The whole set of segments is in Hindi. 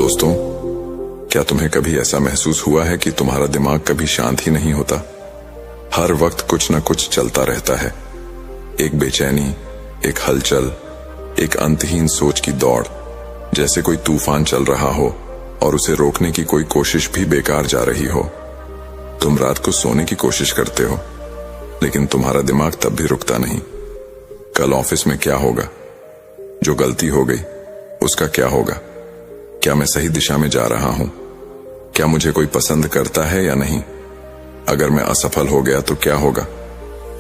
दोस्तों, क्या तुम्हें कभी ऐसा महसूस हुआ है कि तुम्हारा दिमाग कभी शांत ही नहीं होता? हर वक्त कुछ न कुछ चलता रहता है। एक बेचैनी, एक हलचल, एक अंतहीन सोच की दौड़, जैसे कोई तूफान चल रहा हो और उसे रोकने की कोई कोशिश भी बेकार जा रही हो। तुम रात को सोने की कोशिश करते हो, लेकिन तुम्हारा दिमाग तब भी रुकता नहीं। कल ऑफिस में क्या होगा? जो गलती हो गई उसका क्या होगा? क्या मैं सही दिशा में जा रहा हूं? क्या मुझे कोई पसंद करता है या नहीं? अगर मैं असफल हो गया तो क्या होगा?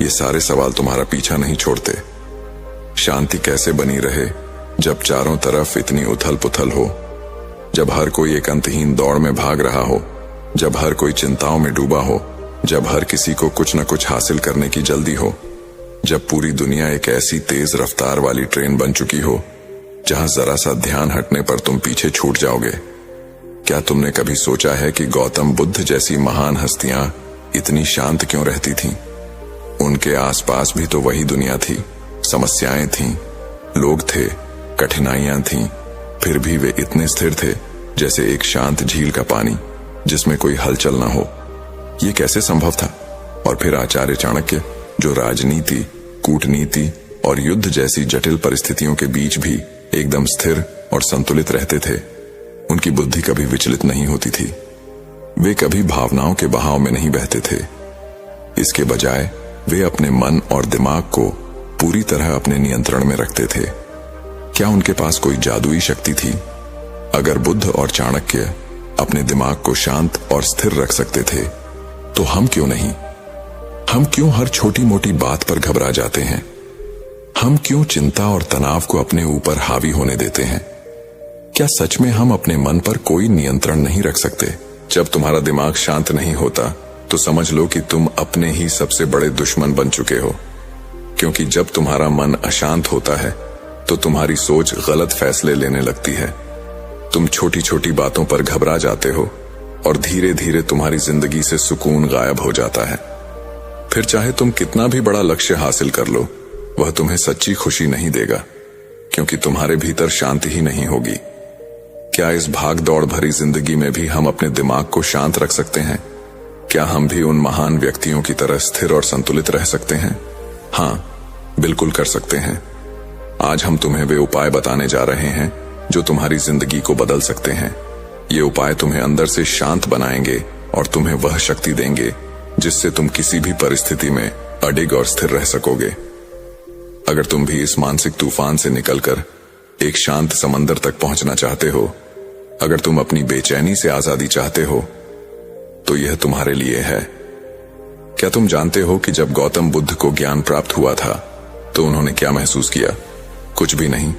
ये सारे सवाल तुम्हारा पीछा नहीं छोड़ते। शांति कैसे बनी रहे जब चारों तरफ इतनी उथल पुथल हो, जब हर कोई एक अंतहीन दौड़ में भाग रहा हो, जब हर कोई चिंताओं में डूबा हो, जब हर किसी को कुछ न कुछ हासिल करने की जल्दी हो, जब पूरी दुनिया एक ऐसी तेज रफ्तार वाली ट्रेन बन चुकी हो जहां जरा सा ध्यान हटने पर तुम पीछे छूट जाओगे। क्या तुमने कभी सोचा है कि गौतम बुद्ध जैसी महान हस्तियां इतनी शांत क्यों रहती थीं? उनके आसपास भी तो वही दुनिया थी, समस्याएं थीं, लोग थे, कठिनाइयां थीं, फिर भी वे इतने स्थिर थे जैसे एक शांत झील का पानी जिसमें कोई हलचल न हो। ये कैसे संभव था? और फिर आचार्य चाणक्य, जो राजनीति, कूटनीति और युद्ध जैसी जटिल परिस्थितियों के बीच भी एकदम स्थिर और संतुलित रहते थे। उनकी बुद्धि कभी विचलित नहीं होती थी। वे कभी भावनाओं के बहाव में नहीं बहते थे। इसके बजाय वे अपने मन और दिमाग को पूरी तरह अपने नियंत्रण में रखते थे। क्या उनके पास कोई जादुई शक्ति थी? अगर बुद्ध और चाणक्य अपने दिमाग को शांत और स्थिर रख सकते थे, तो हम क्यों नहीं? हम क्यों हर छोटी मोटी बात पर घबरा जाते हैं? हम क्यों चिंता और तनाव को अपने ऊपर हावी होने देते हैं? क्या सच में हम अपने मन पर कोई नियंत्रण नहीं रख सकते? जब तुम्हारा दिमाग शांत नहीं होता तो समझ लो कि तुम अपने ही सबसे बड़े दुश्मन बन चुके हो। क्योंकि जब तुम्हारा मन अशांत होता है तो तुम्हारी सोच गलत फैसले लेने लगती है। तुम छोटी छोटी बातों पर घबरा जाते हो और धीरे धीरे तुम्हारी जिंदगी से सुकून गायब हो जाता है। फिर चाहे तुम कितना भी बड़ा लक्ष्य हासिल कर लो, वह तुम्हें सच्ची खुशी नहीं देगा, क्योंकि तुम्हारे भीतर शांति ही नहीं होगी। क्या इस भाग दौड़ भरी जिंदगी में भी हम अपने दिमाग को शांत रख सकते हैं? क्या हम भी उन महान व्यक्तियों की तरह स्थिर और संतुलित रह सकते हैं? हाँ, बिल्कुल कर सकते हैं। आज हम तुम्हें वे उपाय बताने जा रहे हैं जो तुम्हारी जिंदगी को बदल सकते हैं। ये उपाय तुम्हें अंदर से शांत बनाएंगे और तुम्हें वह शक्ति देंगे जिससे तुम किसी भी परिस्थिति में अडिग और स्थिर रह सकोगे। अगर तुम भी इस मानसिक तूफान से निकलकर एक शांत समंदर तक पहुंचना चाहते हो, अगर तुम अपनी बेचैनी से आजादी चाहते हो, तो यह तुम्हारे लिए है। क्या तुम जानते हो कि जब गौतम बुद्ध को ज्ञान प्राप्त हुआ था तो उन्होंने क्या महसूस किया? कुछ भी नहीं।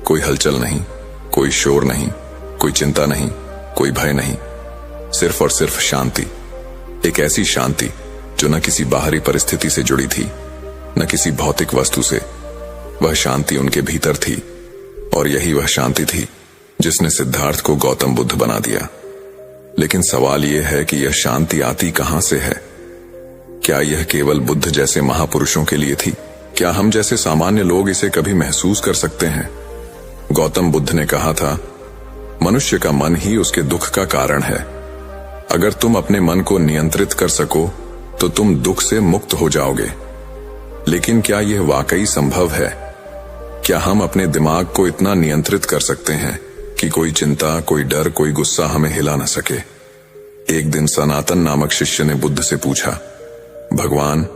कोई हलचल नहीं, कोई शोर नहीं, कोई चिंता नहीं, कोई भय नहीं, सिर्फ और सिर्फ शांति। एक ऐसी शांति जो न किसी बाहरी परिस्थिति से जुड़ी थी, न किसी भौतिक वस्तु से। वह शांति उनके भीतर थी, और यही वह शांति थी जिसने सिद्धार्थ को गौतम बुद्ध बना दिया। लेकिन सवाल यह है कि यह शांति आती कहां से है? क्या यह केवल बुद्ध जैसे महापुरुषों के लिए थी? क्या हम जैसे सामान्य लोग इसे कभी महसूस कर सकते हैं? गौतम बुद्ध ने कहा था, मनुष्य का मन ही उसके दुख का कारण है। अगर तुम अपने मन को नियंत्रित कर सको तो तुम दुख से मुक्त हो जाओगे। लेकिन क्या यह वाकई संभव है? क्या हम अपने दिमाग को इतना नियंत्रित कर सकते हैं कि कोई चिंता, कोई डर, कोई गुस्सा हमें हिला न सके? एक दिन सनातन नामक शिष्य ने बुद्ध से पूछा, भगवान,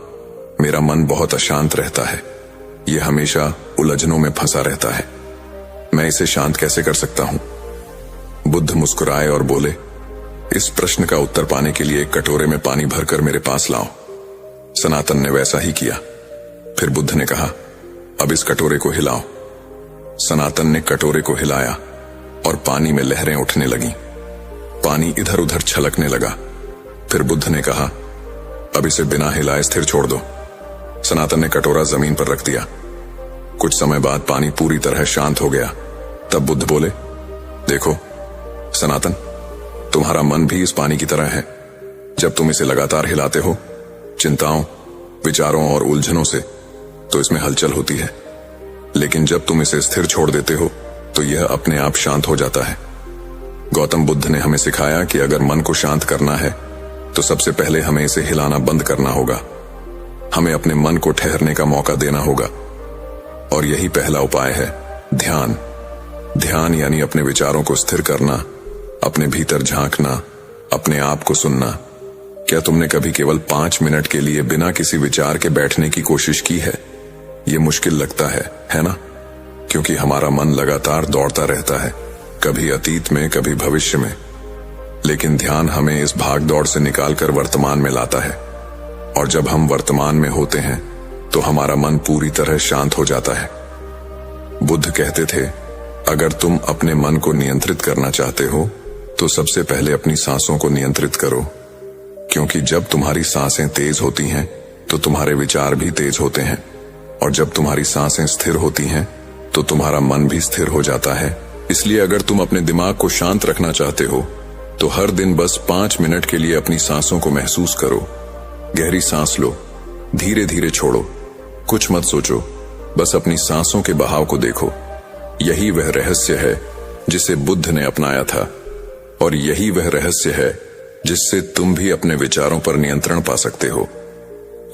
मेरा मन बहुत अशांत रहता है। यह हमेशा उलझनों में फंसा रहता है। मैं इसे शांत कैसे कर सकता हूं? बुद्ध मुस्कुराए और बोले, इस प्रश्न का उत्तर पाने के लिए एक कटोरे में पानी भरकर मेरे पास लाओ। सनातन ने वैसा ही किया। फिर बुद्ध ने कहा, अब इस कटोरे को हिलाओ। सनातन ने कटोरे को हिलाया और पानी में लहरें उठने लगीं। पानी इधर उधर छलकने लगा। फिर बुद्ध ने कहा, अब इसे बिना हिलाए स्थिर छोड़ दो। सनातन ने कटोरा जमीन पर रख दिया। कुछ समय बाद पानी पूरी तरह शांत हो गया। तब बुद्ध बोले, देखो सनातन, तुम्हारा मन भी इस पानी की तरह है। जब तुम इसे लगातार हिलाते हो, चिंताओं, विचारों और उलझनों से, तो इसमें हलचल होती है। लेकिन जब तुम इसे स्थिर छोड़ देते हो तो यह अपने आप शांत हो जाता है। गौतम बुद्ध ने हमें सिखाया कि अगर मन को शांत करना है तो सबसे पहले हमें इसे हिलाना बंद करना होगा। हमें अपने मन को ठहरने का मौका देना होगा और यही पहला उपाय है, ध्यान। ध्यान यानी अपने विचारों को स्थिर करना, अपने भीतर झांकना, अपने आप को सुनना। क्या तुमने कभी केवल 5 मिनट के लिए बिना किसी विचार के बैठने की कोशिश की है? ये मुश्किल लगता है ना? क्योंकि हमारा मन लगातार दौड़ता रहता है, कभी अतीत में, कभी भविष्य में। लेकिन ध्यान हमें इस भाग दौड़ से निकालकर वर्तमान में लाता है, और जब हम वर्तमान में होते हैं तो हमारा मन पूरी तरह शांत हो जाता है। बुद्ध कहते थे, अगर तुम अपने मन को नियंत्रित करना चाहते हो तो सबसे पहले अपनी सांसों को नियंत्रित करो, क्योंकि जब तुम्हारी सांसें तेज होती हैं तो तुम्हारे विचार भी तेज होते हैं, और जब तुम्हारी सांसें स्थिर होती हैं तो तुम्हारा मन भी स्थिर हो जाता है। इसलिए अगर तुम अपने दिमाग को शांत रखना चाहते हो तो हर दिन बस 5 मिनट के लिए अपनी सांसों को महसूस करो। गहरी सांस लो, धीरे धीरे छोड़ो, कुछ मत सोचो, बस अपनी सांसों के बहाव को देखो। यही वह रहस्य है जिसे बुद्ध ने अपनाया था, और यही वह रहस्य है जिससे तुम भी अपने विचारों पर नियंत्रण पा सकते हो।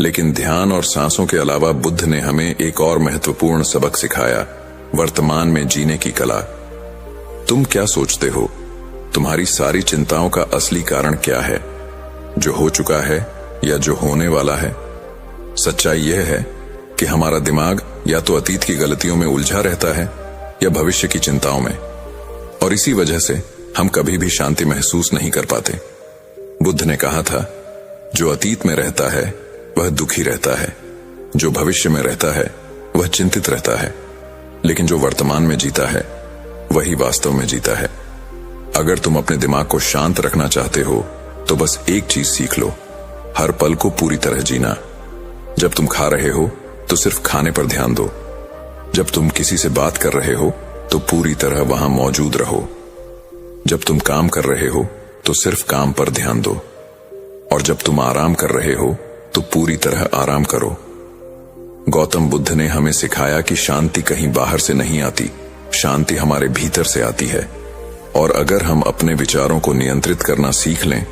लेकिन ध्यान और सांसों के अलावा बुद्ध ने हमें एक और महत्वपूर्ण सबक सिखाया, वर्तमान में जीने की कला। तुम क्या सोचते हो? तुम्हारी सारी चिंताओं का असली कारण क्या है? जो हो चुका है या जो होने वाला है? सच्चाई यह है कि हमारा दिमाग या तो अतीत की गलतियों में उलझा रहता है या भविष्य की चिंताओं में, और इसी वजह से हम कभी भी शांति महसूस नहीं कर पाते। बुद्ध ने कहा था, जो अतीत में रहता है वह दुखी रहता है, जो भविष्य में रहता है वह चिंतित रहता है, लेकिन जो वर्तमान में जीता है वही वास्तव में जीता है। अगर तुम अपने दिमाग को शांत रखना चाहते हो तो बस एक चीज सीख लो, हर पल को पूरी तरह जीना। जब तुम खा रहे हो तो सिर्फ खाने पर ध्यान दो, जब तुम किसी से बात कर रहे हो तो पूरी तरह वहां मौजूद रहो, जब तुम काम कर रहे हो तो सिर्फ काम पर ध्यान दो, और जब तुम आराम कर रहे हो तो पूरी तरह आराम करो। गौतम बुद्ध ने हमें सिखाया कि शांति कहीं बाहर से नहीं आती, शांति हमारे भीतर से आती है, और अगर हम अपने विचारों को नियंत्रित करना सीख लें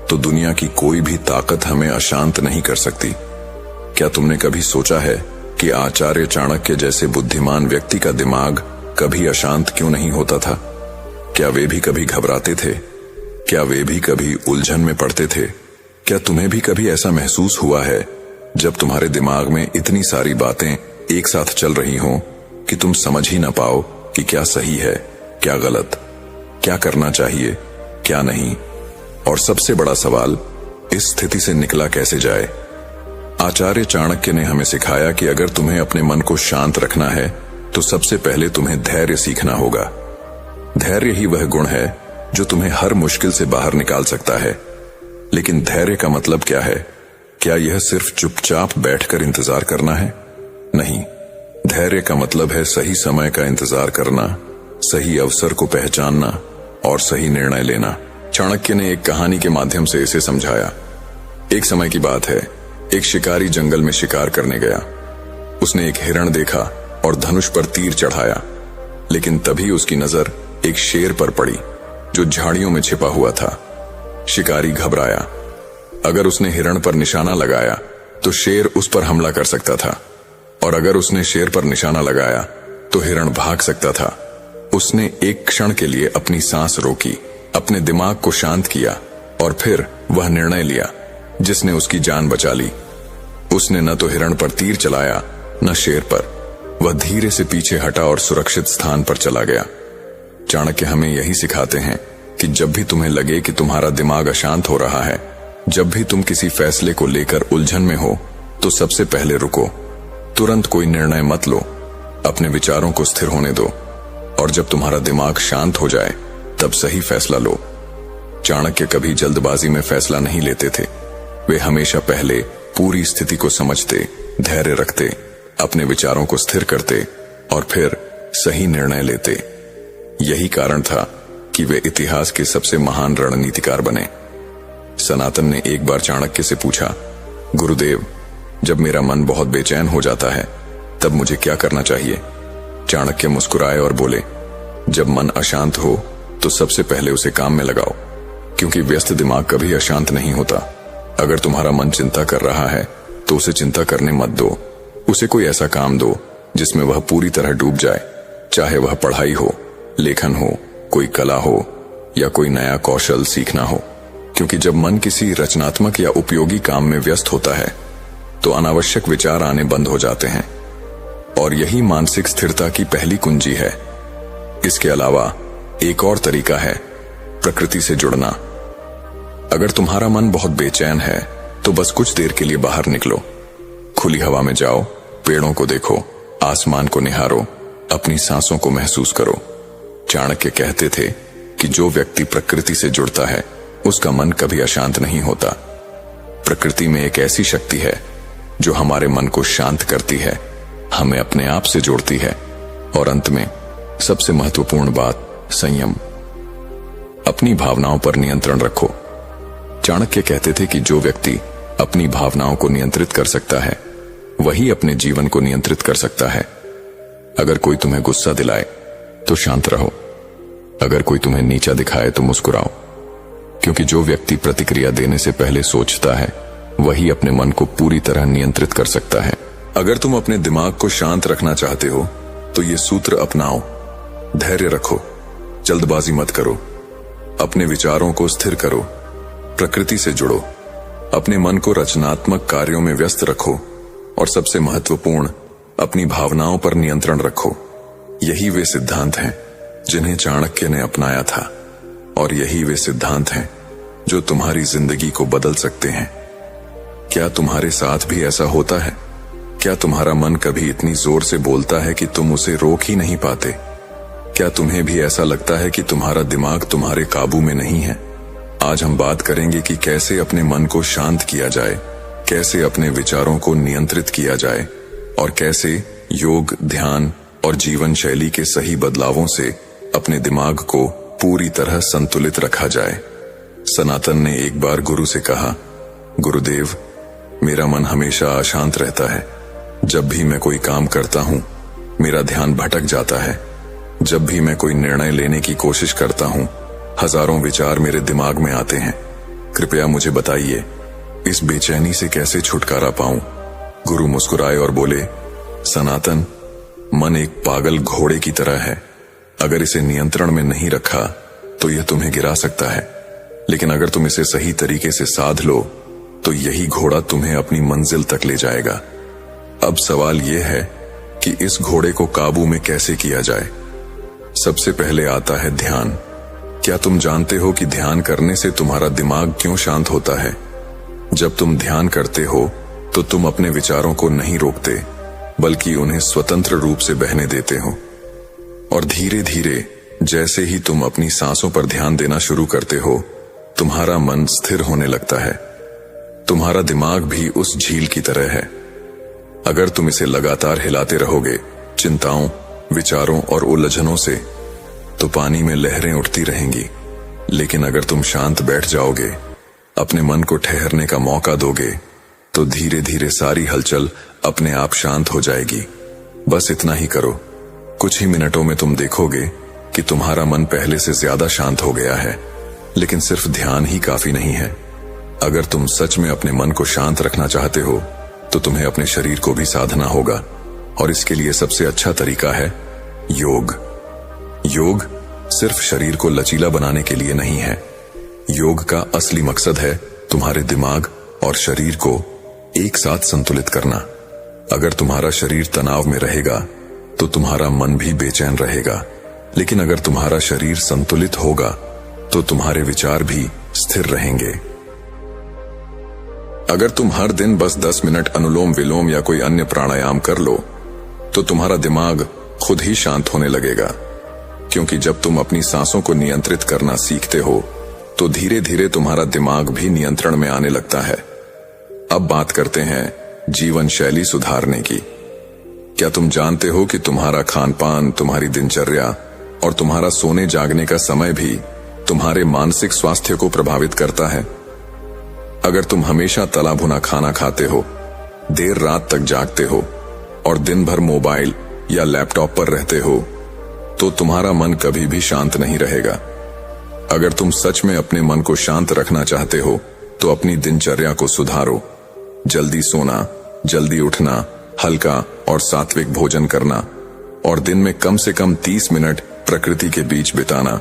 तो दुनिया की कोई भी ताकत हमें अशांत नहीं कर सकती। क्या तुमने कभी सोचा है कि आचार्य चाणक्य जैसे बुद्धिमान व्यक्ति का दिमाग कभी अशांत क्यों नहीं होता था? क्या वे भी कभी घबराते थे? क्या वे भी कभी उलझन में पड़ते थे? क्या तुम्हें भी कभी ऐसा महसूस हुआ है जब तुम्हारे दिमाग में इतनी सारी बातें एक साथ चल रही हों कि तुम समझ ही ना पाओ कि क्या सही है, क्या गलत, क्या करना चाहिए, क्या नहीं? और सबसे बड़ा सवाल, इस स्थिति से निकला कैसे जाए? आचार्य चाणक्य ने हमें सिखाया कि अगर तुम्हें अपने मन को शांत रखना है तो सबसे पहले तुम्हें धैर्य सीखना होगा। धैर्य ही वह गुण है जो तुम्हें हर मुश्किल से बाहर निकाल सकता है। लेकिन धैर्य का मतलब क्या है? क्या यह सिर्फ चुपचाप बैठकर इंतजार करना है? नहीं, धैर्य का मतलब है सही समय का इंतजार करना, सही अवसर को पहचानना और सही निर्णय लेना। चाणक्य ने एक कहानी के माध्यम से इसे समझाया। एक समय की बात है, एक शिकारी जंगल में शिकार करने गया। उसने एक हिरण देखा और धनुष पर तीर चढ़ाया, लेकिन तभी उसकी नजर एक शेर पर पड़ी जो झाड़ियों में छिपा हुआ था। शिकारी घबराया। अगर उसने हिरण पर निशाना लगाया तो शेर उस पर हमला कर सकता था, और अगर उसने शेर पर निशाना लगाया तो हिरण भाग सकता था। उसने एक क्षण के लिए अपनी सांस रोकी, अपने दिमाग को शांत किया, और फिर वह निर्णय लिया जिसने उसकी जान बचा ली। उसने न तो हिरण पर तीर चलाया न शेर पर। वह धीरे से पीछे हटा और सुरक्षित स्थान पर चला गया। चाणक्य हमें यही सिखाते हैं कि जब भी तुम्हें लगे कि तुम्हारा दिमाग अशांत हो रहा है, जब भी तुम किसी फैसले को लेकर उलझन में हो, तो सबसे पहले रुको। तुरंत कोई निर्णय मत लो, अपने विचारों को स्थिर होने दो, और जब तुम्हारा दिमाग शांत हो जाए तब सही फैसला लो। चाणक्य कभी जल्दबाजी में फैसला नहीं लेते थे। वे हमेशा पहले पूरी स्थिति को समझते, धैर्य रखते, अपने विचारों को स्थिर करते और फिर सही निर्णय लेते। यही कारण था कि वे इतिहास के सबसे महान रणनीतिकार बने। सनातन ने एक बार चाणक्य से पूछा, गुरुदेव, जब मेरा मन बहुत बेचैन हो जाता है तब मुझे क्या करना चाहिए? चाणक्य मुस्कुराए और बोले, जब मन अशांत हो तो सबसे पहले उसे काम में लगाओ, क्योंकि व्यस्त दिमाग कभी अशांत नहीं होता। अगर तुम्हारा मन चिंता कर रहा है तो उसे चिंता करने मत दो। उसे कोई ऐसा काम दो जिसमें वह पूरी तरह डूब जाए, चाहे वह पढ़ाई हो, लेखन हो, कोई कला हो या कोई नया कौशल सीखना हो। क्योंकि जब मन किसी रचनात्मक या उपयोगी काम में व्यस्त होता है तो अनावश्यक विचार आने बंद हो जाते हैं, और यही मानसिक स्थिरता की पहली कुंजी है। इसके अलावा एक और तरीका है प्रकृति से जुड़ना। अगर तुम्हारा मन बहुत बेचैन है तो बस कुछ देर के लिए बाहर निकलो, खुली हवा में जाओ, पेड़ों को देखो, आसमान को निहारो, अपनी सांसों को महसूस करो। चाणक्य कहते थे कि जो व्यक्ति प्रकृति से जुड़ता है उसका मन कभी अशांत नहीं होता। प्रकृति में एक ऐसी शक्ति है जो हमारे मन को शांत करती है, हमें अपने आप से जोड़ती है, और अंत में सबसे महत्वपूर्ण बात, संयम। अपनी भावनाओं पर नियंत्रण रखो। चाणक्य कहते थे कि जो व्यक्ति अपनी भावनाओं को नियंत्रित कर सकता है वही अपने जीवन को नियंत्रित कर सकता है। अगर कोई तुम्हें गुस्सा दिलाए तो शांत रहो, अगर कोई तुम्हें नीचा दिखाए तो मुस्कुराओ, क्योंकि जो व्यक्ति प्रतिक्रिया देने से पहले सोचता है वही अपने मन को पूरी तरह नियंत्रित कर सकता है। अगर तुम अपने दिमाग को शांत रखना चाहते हो तो ये सूत्र अपनाओ। धैर्य रखो, जल्दबाजी मत करो, अपने विचारों को स्थिर करो, प्रकृति से जुड़ो, अपने मन को रचनात्मक कार्यों में व्यस्त रखो, और सबसे महत्वपूर्ण, अपनी भावनाओं पर नियंत्रण रखो। यही वे सिद्धांत हैं जिन्हें चाणक्य ने अपनाया था, और यही वे सिद्धांत हैं जो तुम्हारी जिंदगी को बदल सकते हैं। क्या तुम्हारे साथ भी ऐसा होता है? क्या तुम्हारा मन कभी इतनी जोर से बोलता है कि तुम उसे रोक ही नहीं पाते? क्या तुम्हें भी ऐसा लगता है कि तुम्हारा दिमाग तुम्हारे काबू में नहीं है? आज हम बात करेंगे कि कैसे अपने मन को शांत किया जाए, कैसे अपने विचारों को नियंत्रित किया जाए, और कैसे योग, ध्यान और जीवन शैली के सही बदलावों से अपने दिमाग को पूरी तरह संतुलित रखा जाए। सनातन ने एक बार गुरु से कहा, गुरुदेव, मेरा मन हमेशा अशांत रहता है। जब भी मैं कोई काम करता हूँ मेरा ध्यान भटक जाता है। जब भी मैं कोई निर्णय लेने की कोशिश करता हूँ हजारों विचार मेरे दिमाग में आते हैं। कृपया मुझे बताइए, इस बेचैनी से कैसे छुटकारा पाऊं? गुरु मुस्कुराए और बोले, सनातन, मन एक पागल घोड़े की तरह है। अगर इसे नियंत्रण में नहीं रखा तो यह तुम्हें गिरा सकता है, लेकिन अगर तुम इसे सही तरीके से साध लो तो यही घोड़ा तुम्हें अपनी मंजिल तक ले जाएगा। अब सवाल यह है कि इस घोड़े को काबू में कैसे किया जाए। सबसे पहले आता है ध्यान। क्या तुम जानते हो कि ध्यान करने से तुम्हारा दिमाग क्यों शांत होता है? जब तुम ध्यान करते हो तो तुम अपने विचारों को नहीं रोकते, बल्कि उन्हें स्वतंत्र रूप से बहने देते हो। और धीरे धीरे जैसे ही तुम अपनी सांसों पर ध्यान देना शुरू करते हो, तुम्हारा मन स्थिर होने लगता है। तुम्हारा दिमाग भी उस झील की तरह है। अगर तुम इसे लगातार हिलाते रहोगे, चिंताओं, विचारों और उलझनों से, तो पानी में लहरें उठती रहेंगी। लेकिन अगर तुम शांत बैठ जाओगे, अपने मन को ठहरने का मौका दोगे, तो धीरे धीरे सारी हलचल अपने आप शांत हो जाएगी। बस इतना ही करो, कुछ ही मिनटों में तुम देखोगे कि तुम्हारा मन पहले से ज्यादा शांत हो गया है। लेकिन सिर्फ ध्यान ही काफी नहीं है। अगर तुम सच में अपने मन को शांत रखना चाहते हो तो तुम्हें अपने शरीर को भी साधना होगा, और इसके लिए सबसे अच्छा तरीका है योग। योग सिर्फ शरीर को लचीला बनाने के लिए नहीं है। योग का असली मकसद है तुम्हारे दिमाग और शरीर को एक साथ संतुलित करना। अगर तुम्हारा शरीर तनाव में रहेगा तो तुम्हारा मन भी बेचैन रहेगा, लेकिन अगर तुम्हारा शरीर संतुलित होगा तो तुम्हारे विचार भी स्थिर रहेंगे। अगर तुम हर दिन बस 10 मिनट अनुलोम विलोम या कोई अन्य प्राणायाम कर लो तो तुम्हारा दिमाग खुद ही शांत होने लगेगा, क्योंकि जब तुम अपनी सांसों को नियंत्रित करना सीखते हो तो धीरे धीरे तुम्हारा दिमाग भी नियंत्रण में आने लगता है। अब बात करते हैं जीवन शैली सुधारने की। क्या तुम जानते हो कि तुम्हारा खान पान, तुम्हारी दिनचर्या और तुम्हारा सोने जागने का समय भी तुम्हारे मानसिक स्वास्थ्य को प्रभावित करता है? अगर तुम हमेशा तला भुना खाना खाते हो, देर रात तक जागते हो और दिन भर मोबाइल या लैपटॉप पर रहते हो, तो तुम्हारा मन कभी भी शांत नहीं रहेगा। अगर तुम सच में अपने मन को शांत रखना चाहते हो तो अपनी दिनचर्या को सुधारो। जल्दी सोना, जल्दी उठना, हल्का और सात्विक भोजन करना और दिन में कम से कम 30 मिनट प्रकृति के बीच बिताना,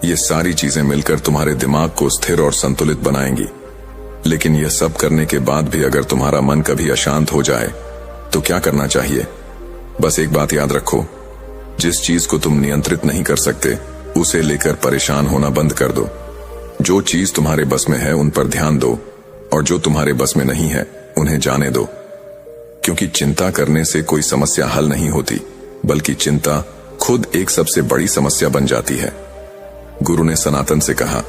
ये सारी चीजें मिलकर तुम्हारे दिमाग को स्थिर और संतुलित बनाएंगी। लेकिन यह सब करने के बाद भी अगर तुम्हारा मन कभी अशांत हो जाए तो क्या करना चाहिए? बस एक बात याद रखो, जिस चीज को तुम नियंत्रित नहीं कर सकते उसे लेकर परेशान होना बंद कर दो। जो चीज तुम्हारे बस में है उन पर ध्यान दो और जो तुम्हारे बस में नहीं है उन्हें जाने दो। क्योंकि चिंता करने से कोई समस्या हल नहीं होती, बल्कि चिंता खुद एक सबसे बड़ी समस्या बन जाती है। गुरु ने सनातन से कहा,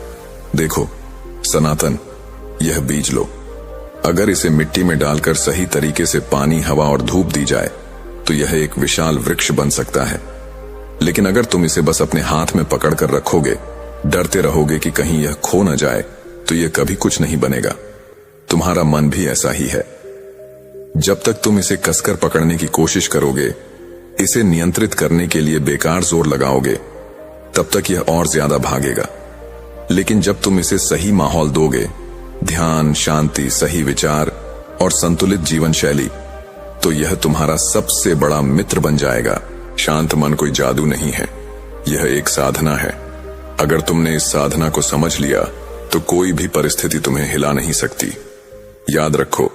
देखो सनातन, यह बीज लो। अगर इसे मिट्टी में डालकर सही तरीके से पानी, हवा और धूप दी जाए तो यह एक विशाल वृक्ष बन सकता है। लेकिन अगर तुम इसे बस अपने हाथ में पकड़ कर रखोगे, डरते रहोगे कि कहीं यह खो न जाए, तो यह कभी कुछ नहीं बनेगा। तुम्हारा मन भी ऐसा ही है। जब तक तुम इसे कसकर पकड़ने की कोशिश करोगे, इसे नियंत्रित करने के लिए बेकार जोर लगाओगे, तब तक यह और ज्यादा भागेगा। लेकिन जब तुम इसे सही माहौल दोगे, ध्यान, शांति, सही विचार और संतुलित जीवन शैली, तो यह तुम्हारा सबसे बड़ा मित्र बन जाएगा। शांत मन कोई जादू नहीं है, यह एक साधना है। अगर तुमने इस साधना को समझ लिया तो कोई भी परिस्थिति तुम्हें हिला नहीं सकती। याद रखो,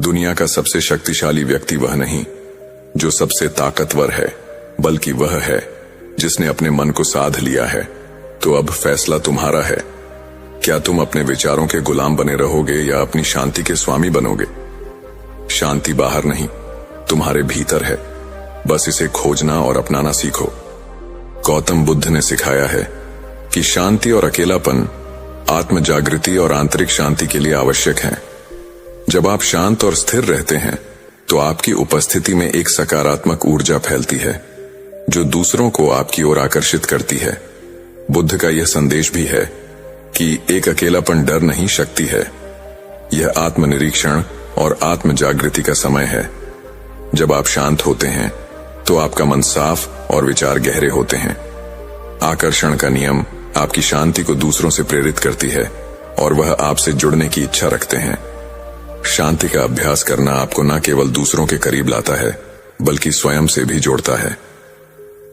दुनिया का सबसे शक्तिशाली व्यक्ति वह नहीं जो सबसे ताकतवर है, बल्कि वह है जिसने अपने मन को साध लिया है। तो अब फैसला तुम्हारा है। क्या तुम अपने विचारों के गुलाम बने रहोगे या अपनी शांति के स्वामी बनोगे? शांति बाहर नहीं, तुम्हारे भीतर है। बस इसे खोजना और अपनाना सीखो। गौतम बुद्ध ने सिखाया है कि शांति और अकेलापन आत्म जागृति और आंतरिक शांति के लिए आवश्यक है। जब आप शांत और स्थिर रहते हैं तो आपकी उपस्थिति में एक सकारात्मक ऊर्जा फैलती है जो दूसरों को आपकी ओर आकर्षित करती है। बुद्ध का यह संदेश भी है कि एक अकेलापन डर नहीं, शक्ति है। यह आत्मनिरीक्षण और आत्म जागृति का समय है। जब आप शांत होते हैं तो आपका मन साफ और विचार गहरे होते हैं। आकर्षण का नियम आपकी शांति को दूसरों से प्रेरित करती है और वह आपसे जुड़ने की इच्छा रखते हैं। शांति का अभ्यास करना आपको न केवल दूसरों के करीब लाता है, बल्कि स्वयं से भी जोड़ता है।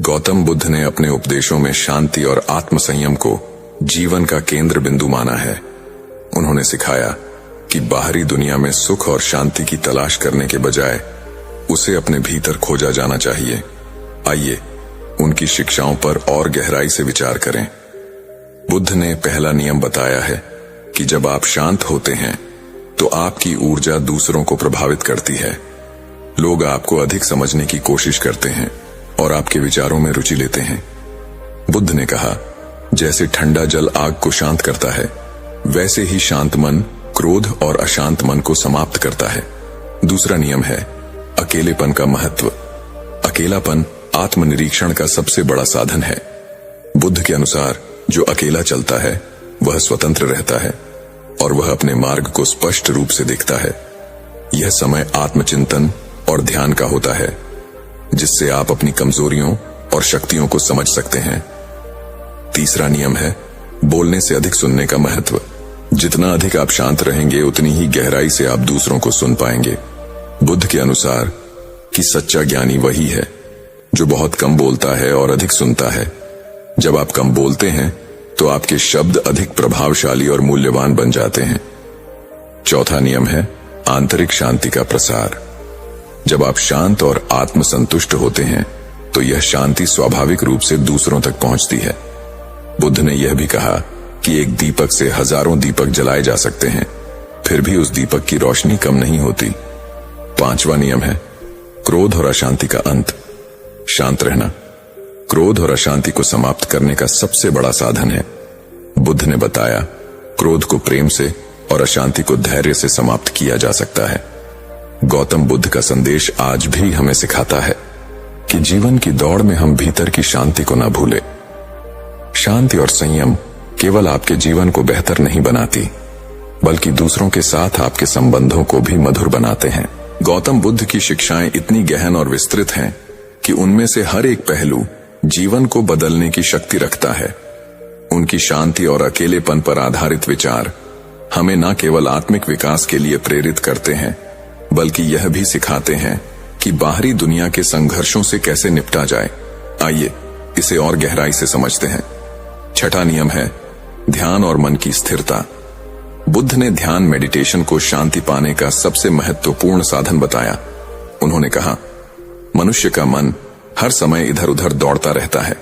गौतम बुद्ध ने अपने उपदेशों में शांति और आत्मसंयम को जीवन का केंद्र बिंदु माना है। उन्होंने सिखाया कि बाहरी दुनिया में सुख और शांति की तलाश करने के बजाय उसे अपने भीतर खोजा जाना चाहिए। आइए उनकी शिक्षाओं पर और गहराई से विचार करें। बुद्ध ने पहला नियम बताया है कि जब आप शांत होते हैं तो आपकी ऊर्जा दूसरों को प्रभावित करती है। लोग आपको अधिक समझने की कोशिश करते हैं और आपके विचारों में रुचि लेते हैं। बुद्ध ने कहा, जैसे ठंडा जल आग को शांत करता है, वैसे ही शांत मन क्रोध और अशांत मन को समाप्त करता है। दूसरा नियम है अकेलेपन का महत्व। अकेलापन आत्मनिरीक्षण का सबसे बड़ा साधन है। बुद्ध के अनुसार जो अकेला चलता है वह स्वतंत्र रहता है और वह अपने मार्ग को स्पष्ट रूप से देखता है। यह समय आत्मचिंतन और ध्यान का होता है, जिससे आप अपनी कमजोरियों और शक्तियों को समझ सकते हैं। तीसरा नियम है बोलने से अधिक सुनने का महत्व। जितना अधिक आप शांत रहेंगे, उतनी ही गहराई से आप दूसरों को सुन पाएंगे। बुद्ध के अनुसार कि सच्चा ज्ञानी वही है जो बहुत कम बोलता है और अधिक सुनता है। जब आप कम बोलते हैं तो आपके शब्द अधिक प्रभावशाली और मूल्यवान बन जाते हैं। चौथा नियम है आंतरिक शांति का प्रसार। जब आप शांत और आत्मसंतुष्ट होते हैं तो यह शांति स्वाभाविक रूप से दूसरों तक पहुंचती है। बुद्ध ने यह भी कहा कि एक दीपक से हजारों दीपक जलाए जा सकते हैं, फिर भी उस दीपक की रोशनी कम नहीं होती। पांचवा नियम है क्रोध और अशांति का अंत। शांत रहना क्रोध और अशांति को समाप्त करने का सबसे बड़ा साधन है। बुद्ध ने बताया, क्रोध को प्रेम से और अशांति को धैर्य से समाप्त किया जा सकता है। गौतम बुद्ध का संदेश आज भी हमें सिखाता है कि जीवन की दौड़ में हम भीतर की शांति को न भूलें। शांति और संयम केवल आपके जीवन को बेहतर नहीं बनाती, बल्कि दूसरों के साथ आपके संबंधों को भी मधुर बनाते हैं। गौतम बुद्ध की शिक्षाएं इतनी गहन और विस्तृत हैं कि उनमें से हर एक पहलू जीवन को बदलने की शक्ति रखता है। उनकी शांति और अकेलेपन पर आधारित विचार हमें न केवल आत्मिक विकास के लिए प्रेरित करते हैं, बल्कि यह भी सिखाते हैं कि बाहरी दुनिया के संघर्षों से कैसे निपटा जाए। आइए इसे और गहराई से समझते हैं। छठा नियम है ध्यान और मन की स्थिरता। बुद्ध ने ध्यान मेडिटेशन को शांति पाने का सबसे महत्वपूर्ण साधन बताया। उन्होंने कहा, मनुष्य का मन हर समय इधर उधर दौड़ता रहता है।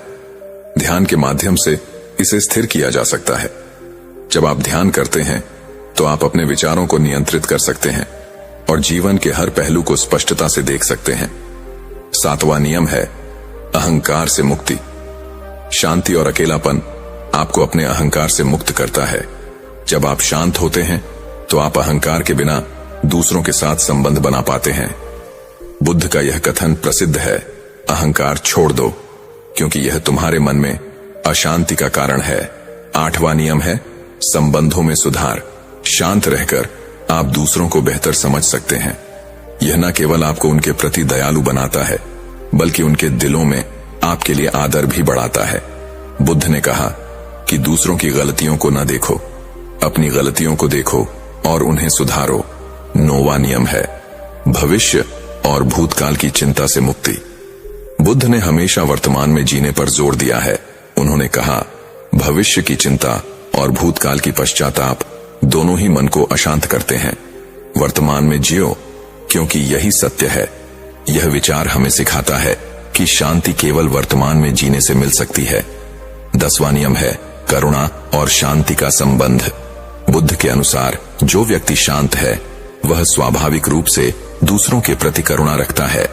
ध्यान के माध्यम से इसे स्थिर किया जा सकता है। जब आप ध्यान करते हैं तो आप अपने विचारों को नियंत्रित कर सकते हैं और जीवन के हर पहलू को स्पष्टता से देख सकते हैं। सातवां नियम है अहंकार से मुक्ति। शांति और अकेलापन आपको अपने अहंकार से मुक्त करता है। जब आप शांत होते हैं तो आप अहंकार के बिना दूसरों के साथ संबंध बना पाते हैं। बुद्ध का यह कथन प्रसिद्ध है, अहंकार छोड़ दो, क्योंकि यह तुम्हारे मन में अशांति का कारण है। आठवां नियम है संबंधों में सुधार। शांत रहकर आप दूसरों को बेहतर समझ सकते हैं। यह न केवल आपको उनके प्रति दयालु बनाता है, बल्कि उनके दिलों में आपके लिए आदर भी बढ़ाता है। बुद्ध ने कहा कि दूसरों की गलतियों को न देखो, अपनी गलतियों को देखो और उन्हें सुधारो। नौवां नियम है भविष्य और भूतकाल की चिंता से मुक्ति। बुद्ध ने हमेशा वर्तमान में जीने पर जोर दिया है। उन्होंने कहा, भविष्य की चिंता और भूतकाल की पश्चाताप दोनों ही मन को अशांत करते हैं। वर्तमान में जियो, क्योंकि यही सत्य है। यह विचार हमें सिखाता है कि शांति केवल वर्तमान में जीने से मिल सकती है। 10वां नियम है करुणा और शांति का संबंध। बुद्ध के अनुसार जो व्यक्ति शांत है वह स्वाभाविक रूप से दूसरों के प्रति करुणा रखता है।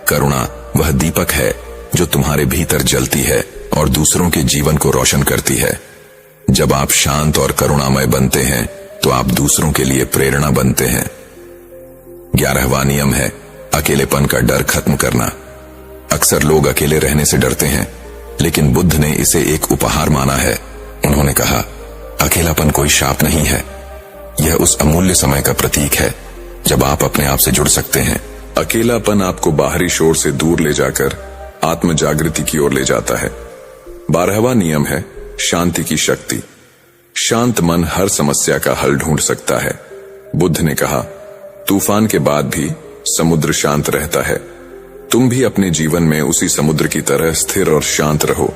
करुणा वह दीपक है जो तुम्हारे भीतर जलती है और दूसरों के जीवन को रोशन करती है। जब आप शांत और करुणामय बनते हैं तो आप दूसरों के लिए प्रेरणा बनते हैं। 11वां नियम है अकेलेपन का डर खत्म करना। अक्सर लोग अकेले रहने से डरते हैं, लेकिन बुद्ध ने इसे एक उपहार माना है। उन्होंने कहा, अकेलापन कोई शाप नहीं है, यह उस अमूल्य समय का प्रतीक है जब आप अपने आप से जुड़ सकते हैं। अकेलापन आपको बाहरी शोर से दूर ले जाकर आत्म जागृति की ओर ले जाता है। 12वां नियम है शांति की शक्ति। शांत मन हर समस्या का हल ढूंढ सकता है। बुद्ध ने कहा, तूफान के बाद भी समुद्र शांत रहता है। तुम भी अपने जीवन में उसी समुद्र की तरह स्थिर और शांत रहो।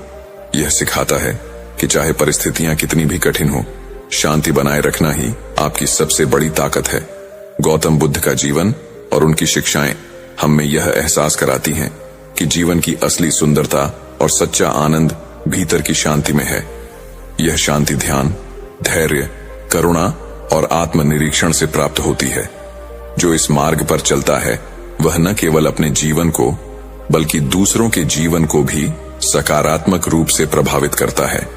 यह सिखाता है कि चाहे परिस्थितियां कितनी भी कठिन हो, शांति बनाए रखना ही आपकी सबसे बड़ी ताकत है। गौतम बुद्ध का जीवन और उनकी शिक्षाएं हमें यह एहसास कराती हैं कि जीवन की असली सुंदरता और सच्चा आनंद भीतर की शांति में है। यह शांति ध्यान, धैर्य, करुणा और आत्मनिरीक्षण से प्राप्त होती है। जो इस मार्ग पर चलता है वह न केवल अपने जीवन को बल्कि दूसरों के जीवन को भी सकारात्मक रूप से प्रभावित करता है।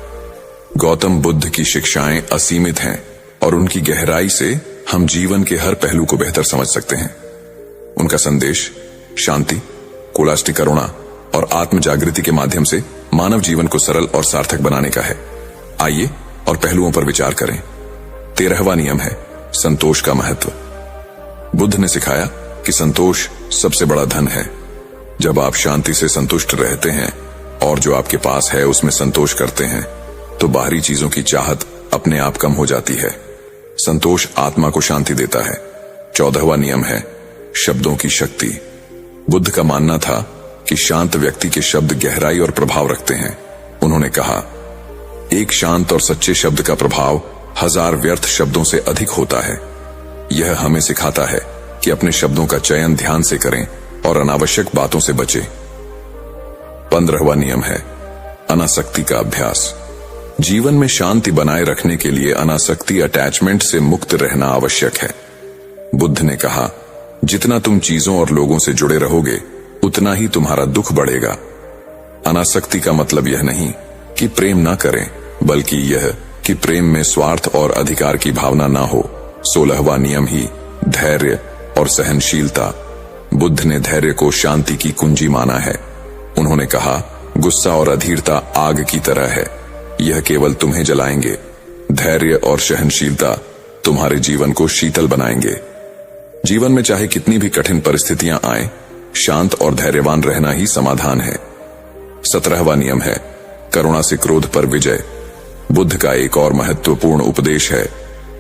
गौतम बुद्ध की शिक्षाएं असीमित हैं और उनकी गहराई से हम जीवन के हर पहलू को बेहतर समझ सकते हैं। उनका संदेश शांति, कोलास्टिक करुणा और आत्म जागृति के माध्यम से मानव जीवन को सरल और सार्थक बनाने का है। आइए और पहलुओं पर विचार करें। 13वां नियम है संतोष का महत्व। बुद्ध ने सिखाया कि संतोष सबसे बड़ा धन है। जब आप शांति से संतुष्ट रहते हैं और जो आपके पास है उसमें संतोष करते हैं, तो बाहरी चीजों की चाहत अपने आप कम हो जाती है। संतोष आत्मा को शांति देता है। 14वां नियम है शब्दों की शक्ति। बुद्ध का मानना था कि शांत व्यक्ति के शब्द गहराई और प्रभाव रखते हैं। उन्होंने कहा, एक शांत और सच्चे शब्द का प्रभाव 1000 व्यर्थ शब्दों से अधिक होता है। यह हमें सिखाता है कि अपने शब्दों का चयन ध्यान से करें और अनावश्यक बातों से बचें। 15वां नियम है अनासक्ति का अभ्यास। जीवन में शांति बनाए रखने के लिए अनासक्ति, अटैचमेंट से मुक्त रहना आवश्यक है। बुद्ध ने कहा, जितना तुम चीजों और लोगों से जुड़े रहोगे उतना ही तुम्हारा दुख बढ़ेगा। अनासक्ति का मतलब यह नहीं कि प्रेम ना करें, बल्कि यह कि प्रेम में स्वार्थ और अधिकार की भावना ना हो। 16वां नियम ही धैर्य और सहनशीलता। बुद्ध ने धैर्य को शांति की कुंजी माना है। उन्होंने कहा, गुस्सा और अधीरता आग की तरह है, यह केवल तुम्हें जलाएंगे। धैर्य और सहनशीलता तुम्हारे जीवन को शीतल बनाएंगे। जीवन में चाहे कितनी भी कठिन परिस्थितियां आए, शांत और धैर्यवान रहना ही समाधान है। 17वां नियम है करुणा से क्रोध पर विजय। बुद्ध का एक और महत्वपूर्ण उपदेश है,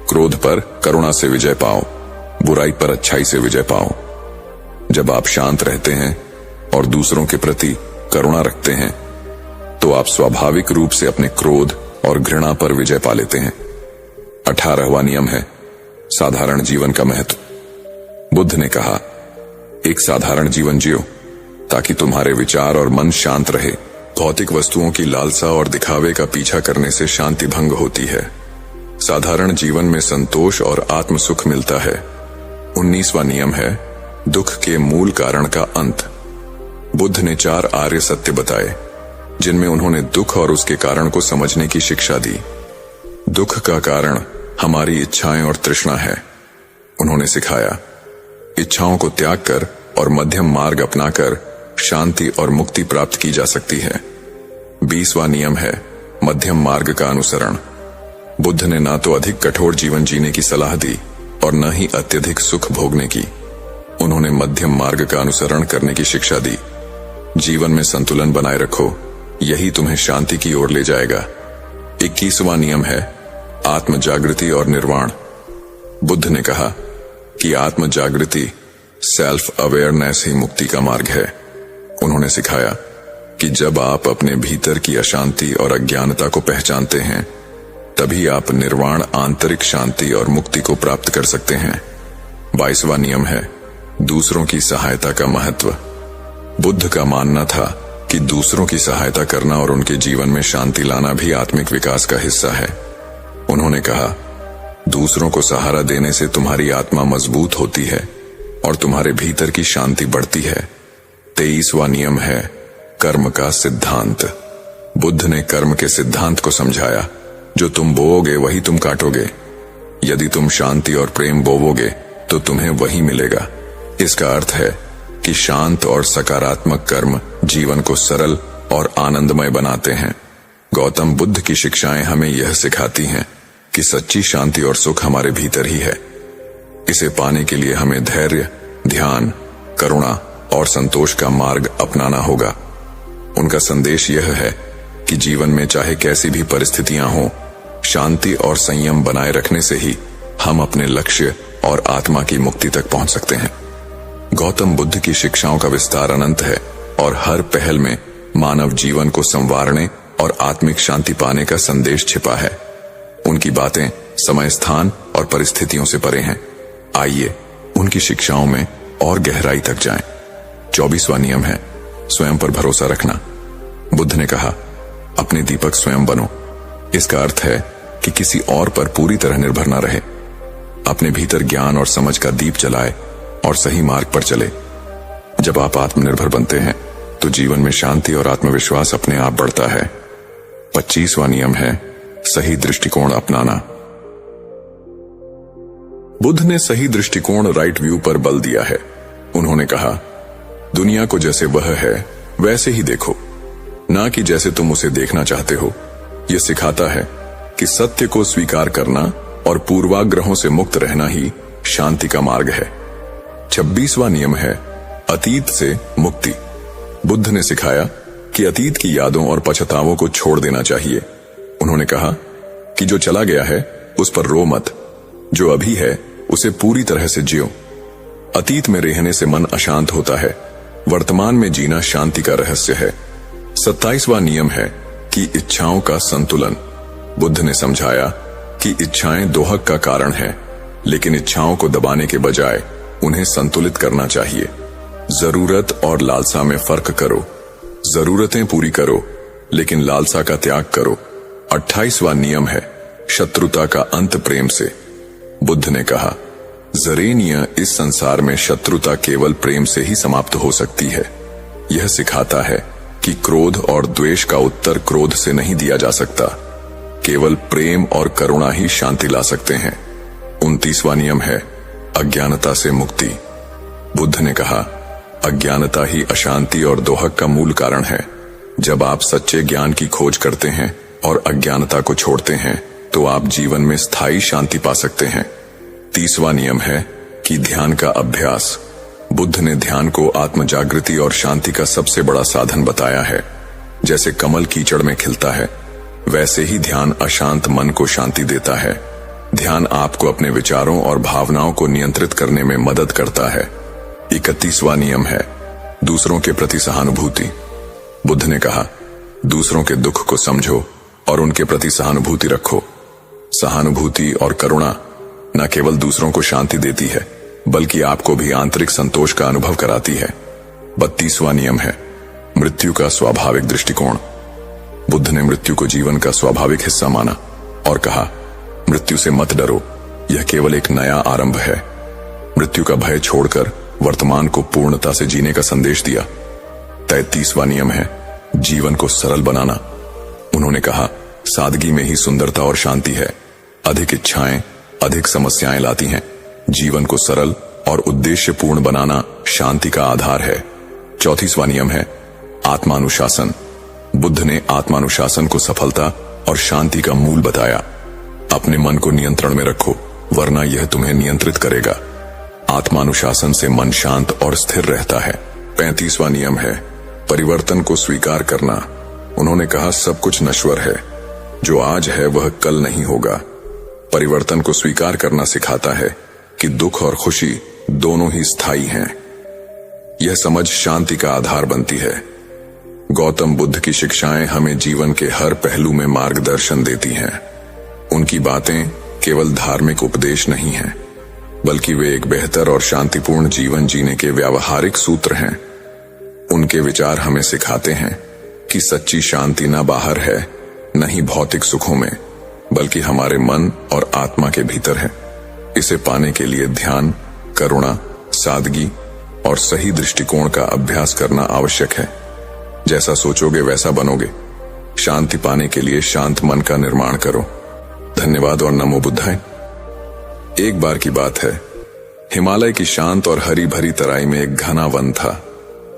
क्रोध पर करुणा से विजय पाओ, बुराई पर अच्छाई से विजय पाओ। जब आप शांत रहते हैं और दूसरों के प्रति करुणा रखते हैं तो आप स्वाभाविक रूप से अपने क्रोध और घृणा पर विजय पा लेते हैं। 18वां नियम है साधारण जीवन का महत्व। बुद्ध ने कहा, एक साधारण जीवन जियो ताकि तुम्हारे विचार और मन शांत रहे। भौतिक वस्तुओं की लालसा और दिखावे का पीछा करने से शांति भंग होती है। साधारण जीवन में संतोष और आत्म सुख मिलता है। 19वां नियम है दुख के मूल कारण का अंत। बुद्ध ने 4 आर्य सत्य बताए जिनमें उन्होंने दुख और उसके कारण को समझने की शिक्षा दी। दुख का कारण हमारी इच्छाएं और तृष्णा है। उन्होंने सिखाया, इच्छाओं को त्याग कर और मध्यम मार्ग अपनाकर शांति और मुक्ति प्राप्त की जा सकती है। 20वां नियम है मध्यम मार्ग का अनुसरण। बुद्ध ने ना तो अधिक कठोर जीवन जीने की सलाह दी और न ही अत्यधिक सुख भोगने की। उन्होंने मध्यम मार्ग का अनुसरण करने की शिक्षा दी। जीवन में संतुलन बनाए रखो, यही तुम्हें शांति की ओर ले जाएगा। 21वां नियम है आत्म जागृति और निर्वाण। बुद्ध ने कहा कि आत्म जागृति, सेल्फ अवेयरनेस ही मुक्ति का मार्ग है। उन्होंने सिखाया कि जब आप अपने भीतर की अशांति और अज्ञानता को पहचानते हैं तभी आप निर्वाण, आंतरिक शांति और मुक्ति को प्राप्त कर सकते हैं। 22वां नियम है दूसरों की सहायता का महत्व। बुद्ध का मानना था कि दूसरों की सहायता करना और उनके जीवन में शांति लाना भी आत्मिक विकास का हिस्सा है। उन्होंने कहा, दूसरों को सहारा देने से तुम्हारी आत्मा मजबूत होती है और तुम्हारे भीतर की शांति बढ़ती है। 23वां नियम है कर्म का सिद्धांत। बुद्ध ने कर्म के सिद्धांत को समझाया, जो तुम बोओगे वही तुम काटोगे। यदि तुम शांति और प्रेम बोओगे तो तुम्हें वही मिलेगा। इसका अर्थ है कि शांत और सकारात्मक कर्म जीवन को सरल और आनंदमय बनाते हैं। गौतम बुद्ध की शिक्षाएं हमें यह सिखाती हैं कि सच्ची शांति और सुख हमारे भीतर ही है। इसे पाने के लिए हमें धैर्य, ध्यान, करुणा और संतोष का मार्ग अपनाना होगा। उनका संदेश यह है कि जीवन में चाहे कैसी भी परिस्थितियां हों, शांति और संयम बनाए रखने से ही हम अपने लक्ष्य और आत्मा की मुक्ति तक पहुंच सकते हैं। गौतम बुद्ध की शिक्षाओं का विस्तार अनंत है और हर पहल में मानव जीवन को संवारने और आत्मिक शांति पाने का संदेश छिपा है। उनकी बातें समय, स्थान और परिस्थितियों से परे हैं। आइए उनकी शिक्षाओं में और गहराई तक जाएं। 24वां नियम है स्वयं पर भरोसा रखना। बुद्ध ने कहा, अपने दीपक स्वयं बनो। इसका अर्थ है कि किसी और पर पूरी तरह निर्भर न रहे। अपने भीतर ज्ञान और समझ का दीप जलाए और सही मार्ग पर चले। जब आप आत्मनिर्भर बनते हैं तो जीवन में शांति और आत्मविश्वास अपने आप बढ़ता है। 25वां नियम है सही दृष्टिकोण अपनाना। बुद्ध ने सही दृष्टिकोण, राइट व्यू पर बल दिया है। उन्होंने कहा, दुनिया को जैसे वह है वैसे ही देखो, ना कि जैसे तुम उसे देखना चाहते हो। यह सिखाता है कि सत्य को स्वीकार करना और पूर्वाग्रहों से मुक्त रहना ही शांति का मार्ग है। 26वां नियम है अतीत से मुक्ति। बुद्ध ने सिखाया कि अतीत की यादों और पछतावों को छोड़ देना चाहिए। उन्होंने कहा कि जो चला गया है उस पर रो मत, जो अभी है उसे पूरी तरह से जियो। अतीत में रहने से मन अशांत होता है, वर्तमान में जीना शांति का रहस्य है। 27वां नियम है कि इच्छाओं का संतुलन। बुद्ध ने समझाया कि इच्छाएं दोहक का कारण है, लेकिन इच्छाओं को दबाने के बजाय उन्हें संतुलित करना चाहिए। जरूरत और लालसा में फर्क करो। जरूरतें पूरी करो लेकिन लालसा का त्याग करो। 28वां नियम है शत्रुता का अंत प्रेम से। बुद्ध ने कहा, जरेनिया, इस संसार में शत्रुता केवल प्रेम से ही समाप्त हो सकती है। यह सिखाता है कि क्रोध और द्वेष का उत्तर क्रोध से नहीं दिया जा सकता। केवल प्रेम और करुणा ही शांति ला सकते हैं। 29वां नियम है अज्ञानता से मुक्ति। बुद्ध ने कहा, अज्ञानता ही अशांति और दोहक का मूल कारण है। जब आप सच्चे ज्ञान की खोज करते हैं और अज्ञानता को छोड़ते हैं तो आप जीवन में स्थायी शांति पा सकते हैं। 30वां नियम है कि ध्यान का अभ्यास। बुद्ध ने ध्यान को आत्म जागृति और शांति का सबसे बड़ा साधन बताया है। जैसे कमल कीचड़ में खिलता है, वैसे ही ध्यान अशांत मन को शांति देता है। ध्यान आपको अपने विचारों और भावनाओं को नियंत्रित करने में मदद करता है। 31वां नियम है दूसरों के प्रति सहानुभूति। बुद्ध ने कहा, दूसरों के दुख को समझो और उनके प्रति सहानुभूति रखो। सहानुभूति और करुणा न केवल दूसरों को शांति देती है, बल्कि आपको भी आंतरिक संतोष का अनुभव कराती है। 32वां नियम है मृत्यु का स्वाभाविक दृष्टिकोण। बुद्ध ने मृत्यु को जीवन का स्वाभाविक हिस्सा माना और कहा, मृत्यु से मत डरो, यह केवल एक नया आरंभ है। मृत्यु का भय छोड़कर वर्तमान को पूर्णता से जीने का संदेश दिया। 33वां नियम है जीवन को सरल बनाना। उन्होंने कहा, सादगी में ही सुंदरता और शांति है। अधिक इच्छाएं अधिक समस्याएं लाती हैं। जीवन को सरल और उद्देश्यपूर्ण बनाना शांति का आधार है। 34वां नियम है आत्मानुशासन। बुद्ध ने आत्मानुशासन को सफलता और शांति का मूल बताया। अपने मन को नियंत्रण में रखो, वरना यह तुम्हें नियंत्रित करेगा। आत्मानुशासन से मन शांत और स्थिर रहता है। 35वां नियम है परिवर्तन को स्वीकार करना। उन्होंने कहा, सब कुछ नश्वर है, जो आज है वह कल नहीं होगा। परिवर्तन को स्वीकार करना सिखाता है कि दुख और खुशी दोनों ही स्थायी हैं। यह समझ शांति का आधार बनती है। गौतम बुद्ध की शिक्षाएं हमें जीवन के हर पहलू में मार्गदर्शन देती हैं। उनकी बातें केवल धार्मिक उपदेश नहीं हैं, बल्कि वे एक बेहतर और शांतिपूर्ण जीवन जीने के व्यावहारिक सूत्र हैं। उनके विचार हमें सिखाते हैं कि सच्ची शांति न बाहर है, न ही भौतिक सुखों में, बल्कि हमारे मन और आत्मा के भीतर है। इसे पाने के लिए ध्यान, करुणा, सादगी और सही दृष्टिकोण का अभ्यास करना आवश्यक है। जैसा सोचोगे वैसा बनोगे। शांति पाने के लिए शांत मन का निर्माण करो। धन्यवाद और नमो बुद्धाय। एक बार की बात है, हिमालय की शांत और हरी भरी तराई में एक घना वन था।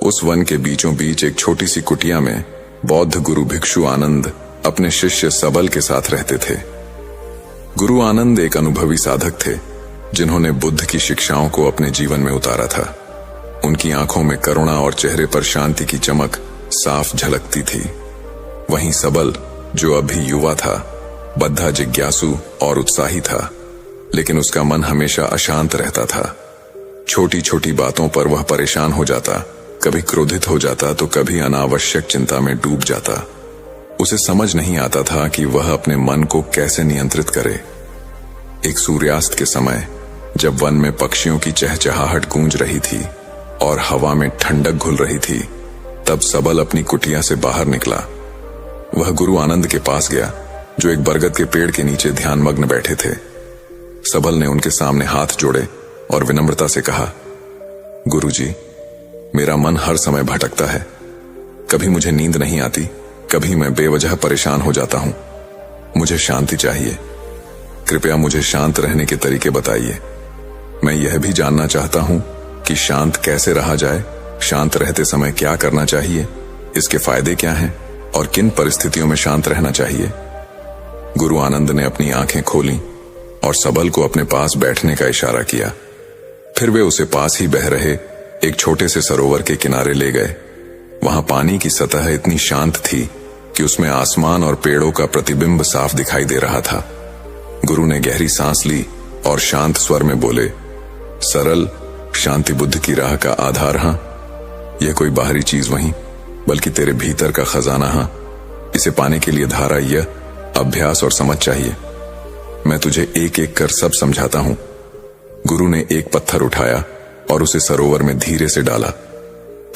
उस वन के बीचों बीच एक छोटी सी कुटिया में बौद्ध गुरु भिक्षु आनंद अपने शिष्य सबल के साथ रहते थे। गुरु आनंद एक अनुभवी साधक थे, जिन्होंने बुद्ध की शिक्षाओं को अपने जीवन में उतारा था। उनकी आंखों में करुणा और चेहरे पर शांति की चमक साफ झलकती थी। वहीं सबल, जो अभी युवा था, बद्धा, जिज्ञासु और उत्साही था, लेकिन उसका मन हमेशा अशांत रहता था। छोटी छोटी बातों पर वह परेशान हो जाता, कभी क्रोधित हो जाता तो कभी अनावश्यक चिंता में डूब जाता। उसे समझ नहीं आता था कि वह अपने मन को कैसे नियंत्रित करे। एक सूर्यास्त के समय, जब वन में पक्षियों की चहचहाहट गूंज रही थी और हवा में ठंडक घुल रही थी, तब सबल अपनी कुटिया से बाहर निकला। वह गुरु आनंद के पास गया, जो एक बरगद के पेड़ के नीचे ध्यानमग्न बैठे थे। सबल ने उनके सामने हाथ जोड़े और विनम्रता से कहा, गुरुजी, मेरा मन हर समय भटकता है। कभी मुझे नींद नहीं आती, कभी मैं बेवजह परेशान हो जाता हूं। मुझे शांति चाहिए। कृपया मुझे शांत रहने के तरीके बताइए। मैं यह भी जानना चाहता हूं कि शांत कैसे रहा जाए, शांत रहते समय क्या करना चाहिए, इसके फायदे क्या हैं और किन परिस्थितियों में शांत रहना चाहिए। गुरु आनंद ने अपनी आंखें खोलीं और सबल को अपने पास बैठने का इशारा किया। फिर वे उसे पास ही बह रहे एक छोटे से सरोवर के किनारे ले गए। वहां पानी की सतह इतनी शांत थी कि उसमें आसमान और पेड़ों का प्रतिबिंब साफ दिखाई दे रहा था। गुरु ने गहरी सांस ली और शांत स्वर में बोले, सरल शांति बुद्ध की राह का आधार। हां, यह कोई बाहरी चीज वहीं, बल्कि तेरे भीतर का खजाना। हां, इसे पाने के लिए धाराय्य, अभ्यास और समझ चाहिए। मैं तुझे एक एक कर सब समझाता हूं। गुरु ने एक पत्थर उठाया और उसे सरोवर में धीरे से डाला।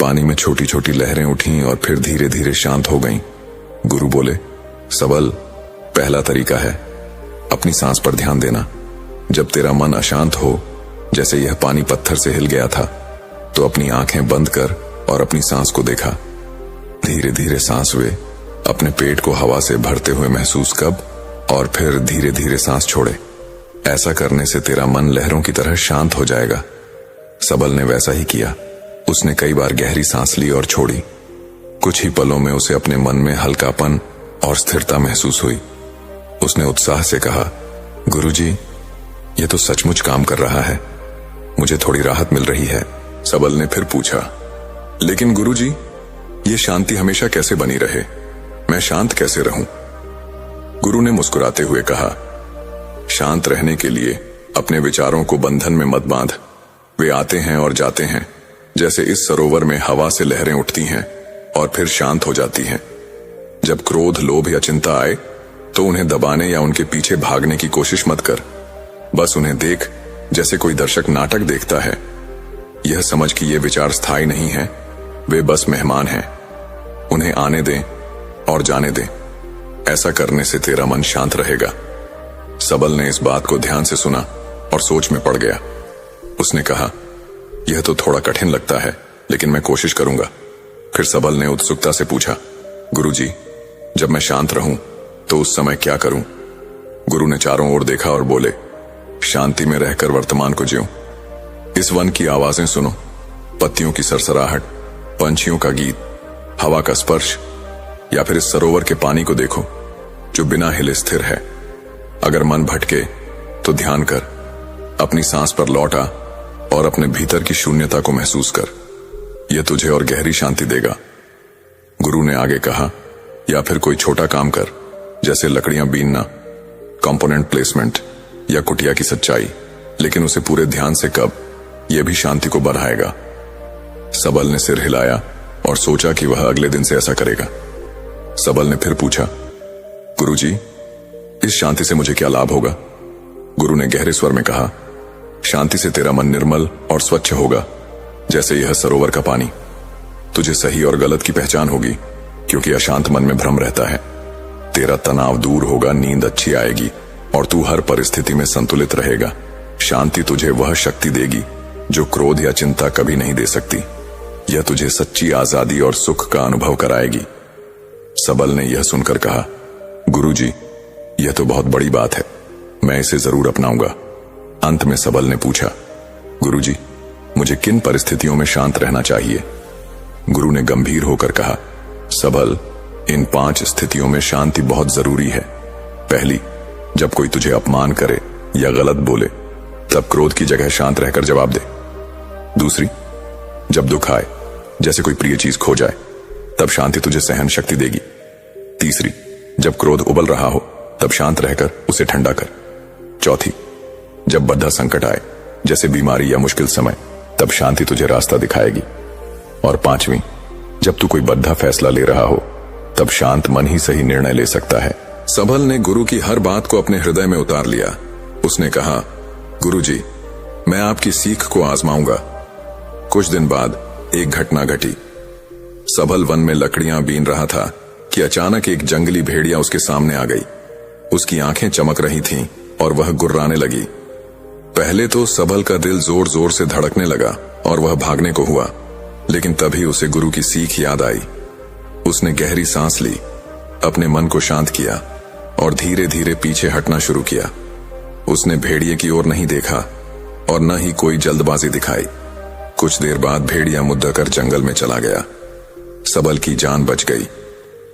पानी में छोटी छोटी लहरें उठीं और फिर धीरे धीरे शांत हो गईं। गुरु बोले, सबल, पहला तरीका है अपनी सांस पर ध्यान देना। जब तेरा मन अशांत हो, जैसे यह पानी पत्थर से हिल गया था, तो अपनी आंखें बंद कर और अपनी सांस को देखा। धीरे धीरे सांस वे अपने पेट को हवा से भरते हुए महसूस कब और फिर धीरे धीरे सांस छोड़े। ऐसा करने से तेरा मन लहरों की तरह शांत हो जाएगा। सबल ने वैसा ही किया। उसने कई बार गहरी सांस ली और छोड़ी। कुछ ही पलों में उसे अपने मन में हल्कापन और स्थिरता महसूस हुई। उसने उत्साह से कहा, गुरुजी, ये तो सचमुच काम कर रहा है। मुझे थोड़ी राहत मिल रही है। सबल ने फिर पूछा, लेकिन गुरुजी, ये शांति हमेशा कैसे बनी रहे? मैं शांत कैसे रहूं? गुरु ने मुस्कुराते हुए कहा, शांत रहने के लिए अपने विचारों को बंधन में मत बांध। वे आते हैं और जाते हैं, जैसे इस सरोवर में हवा से लहरें उठती हैं और फिर शांत हो जाती हैं। जब क्रोध, लोभ या चिंता आए तो उन्हें दबाने या उनके पीछे भागने की कोशिश मत कर। बस उन्हें देख, जैसे कोई दर्शक नाटक देखता है। यह समझ कि ये विचार स्थायी नहीं है, वे बस मेहमान हैं। उन्हें आने दें और जाने दें। ऐसा करने से तेरा मन शांत रहेगा। सबल ने इस बात को ध्यान से सुना और सोच में पड़ गया। उसने कहा, यह तो थोड़ा कठिन लगता है, लेकिन मैं कोशिश करूंगा। फिर सबल ने उत्सुकता से पूछा, गुरुजी, जब मैं शांत रहूं तो उस समय क्या करूं? गुरु ने चारों ओर देखा और बोले, शांति में रहकर वर्तमान को जियो। इस वन की आवाजें सुनो, पत्तियों की सरसराहट, पंछियों का गीत, हवा का स्पर्श, या फिर इस सरोवर के पानी को देखो जो बिना हिले स्थिर है। अगर मन भटके तो ध्यान कर, अपनी सांस पर लौट आ और अपने भीतर की शून्यता को महसूस कर। यह तुझे और गहरी शांति देगा। गुरु ने आगे कहा, या फिर कोई छोटा काम कर, जैसे लकड़ियां बीनना, कंपोनेंट प्लेसमेंट या कुटिया की सच्चाई, लेकिन उसे पूरे ध्यान से कब, यह भी शांति को बढ़ाएगा। सबल ने सिर हिलाया और सोचा कि वह अगले दिन से ऐसा करेगा। सबल ने फिर पूछा, गुरुजी, इस शांति से मुझे क्या लाभ होगा? गुरु ने गहरे स्वर में कहा, शांति से तेरा मन निर्मल और स्वच्छ होगा, जैसे यह सरोवर का पानी। तुझे सही और गलत की पहचान होगी, क्योंकि अशांत मन में भ्रम रहता है। तेरा तनाव दूर होगा, नींद अच्छी आएगी और तू हर परिस्थिति में संतुलित रहेगा। शांति तुझे वह शक्ति देगी जो क्रोध या चिंता कभी नहीं दे सकती। यह तुझे सच्ची आजादी और सुख का अनुभव कराएगी। सबल ने यह सुनकर कहा, गुरुजी, यह तो बहुत बड़ी बात है, मैं इसे जरूर अपनाऊंगा। अंत में सबल ने पूछा, गुरुजी, मुझे किन परिस्थितियों में शांत रहना चाहिए? गुरु ने गंभीर होकर कहा, सबल, इन 5 स्थितियों में शांति बहुत जरूरी है। पहली, जब कोई तुझे अपमान करे या गलत बोले, तब क्रोध की जगह शांत रहकर जवाब दे। दूसरी, जब दुख आए, जैसे कोई प्रिय चीज खो जाए, तब शांति तुझे सहन शक्ति देगी। तीसरी, जब क्रोध उबल रहा हो, तब शांत रहकर उसे ठंडा कर। चौथी, जब बद्धा संकट आए, जैसे बीमारी या मुश्किल समय, तब शांति तुझे रास्ता दिखाएगी। और पांचवी, जब तू कोई बद्धा फैसला ले रहा हो, तब शांत मन ही सही निर्णय ले सकता है। सबल ने गुरु की हर बात को अपने हृदय में उतार लिया। उसने कहा, गुरुजी, मैं आपकी सीख को आजमाऊंगा। कुछ दिन बाद एक घटना घटी। सबल वन में लकड़ियां बीन रहा था कि अचानक एक जंगली भेड़िया उसके सामने आ गई। उसकी आंखें चमक रही थीं और वह गुर्राने लगी। पहले तो सबल का दिल जोर जोर से धड़कने लगा और वह भागने को हुआ, लेकिन तभी उसे गुरु की सीख याद आई। उसने गहरी सांस ली, अपने मन को शांत किया और धीरे धीरे पीछे हटना शुरू किया। उसने भेड़िए की ओर नहीं देखा और न ही कोई जल्दबाजी दिखाई। कुछ देर बाद भेड़िया मुद्दा कर जंगल में चला गया। सबल की जान बच गई।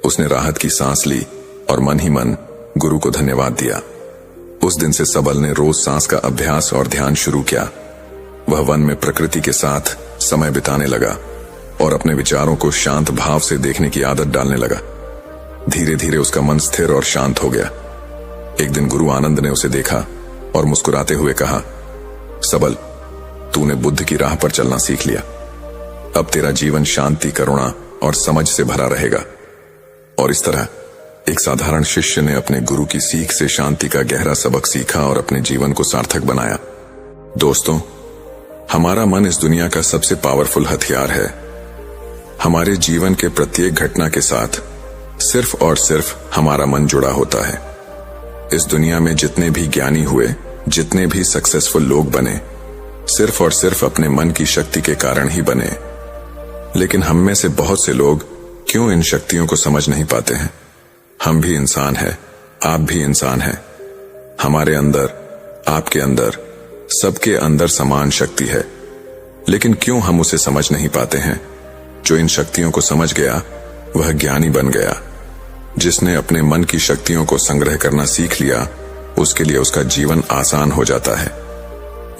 उसने राहत की सांस ली और मन ही मन गुरु को धन्यवाद दिया। उस दिन से सबल ने रोज सांस का अभ्यास और ध्यान शुरू किया। वह वन में प्रकृति के साथ समय बिताने लगा और अपने विचारों को शांत भाव से देखने की आदत डालने लगा। धीरे धीरे उसका मन स्थिर और शांत हो गया। एक दिन गुरु आनंद ने उसे देखा और मुस्कुराते हुए कहा, सबल, तूने बुद्ध की राह पर चलना सीख लिया। अब तेरा जीवन शांति, करुणा और समझ से भरा रहेगा। और इस तरह एक साधारण शिष्य ने अपने गुरु की सीख से शांति का गहरा सबक सीखा और अपने जीवन को सार्थक बनाया। दोस्तों, हमारा मन इस दुनिया का सबसे पावरफुल हथियार है। हमारे जीवन के प्रत्येक घटना के साथ सिर्फ और सिर्फ हमारा मन जुड़ा होता है। इस दुनिया में जितने भी ज्ञानी हुए, जितने भी सक्सेसफुल लोग बने, सिर्फ और सिर्फ अपने मन की शक्ति के कारण ही बने। लेकिन हम में से बहुत से लोग क्यों इन शक्तियों को समझ नहीं पाते हैं? हम भी इंसान हैं, आप भी इंसान हैं। हमारे अंदर, आपके अंदर, सबके अंदर समान शक्ति है, लेकिन क्यों हम उसे समझ नहीं पाते हैं? जो इन शक्तियों को समझ गया वह ज्ञानी बन गया। जिसने अपने मन की शक्तियों को संग्रह करना सीख लिया, उसके लिए उसका जीवन आसान हो जाता है।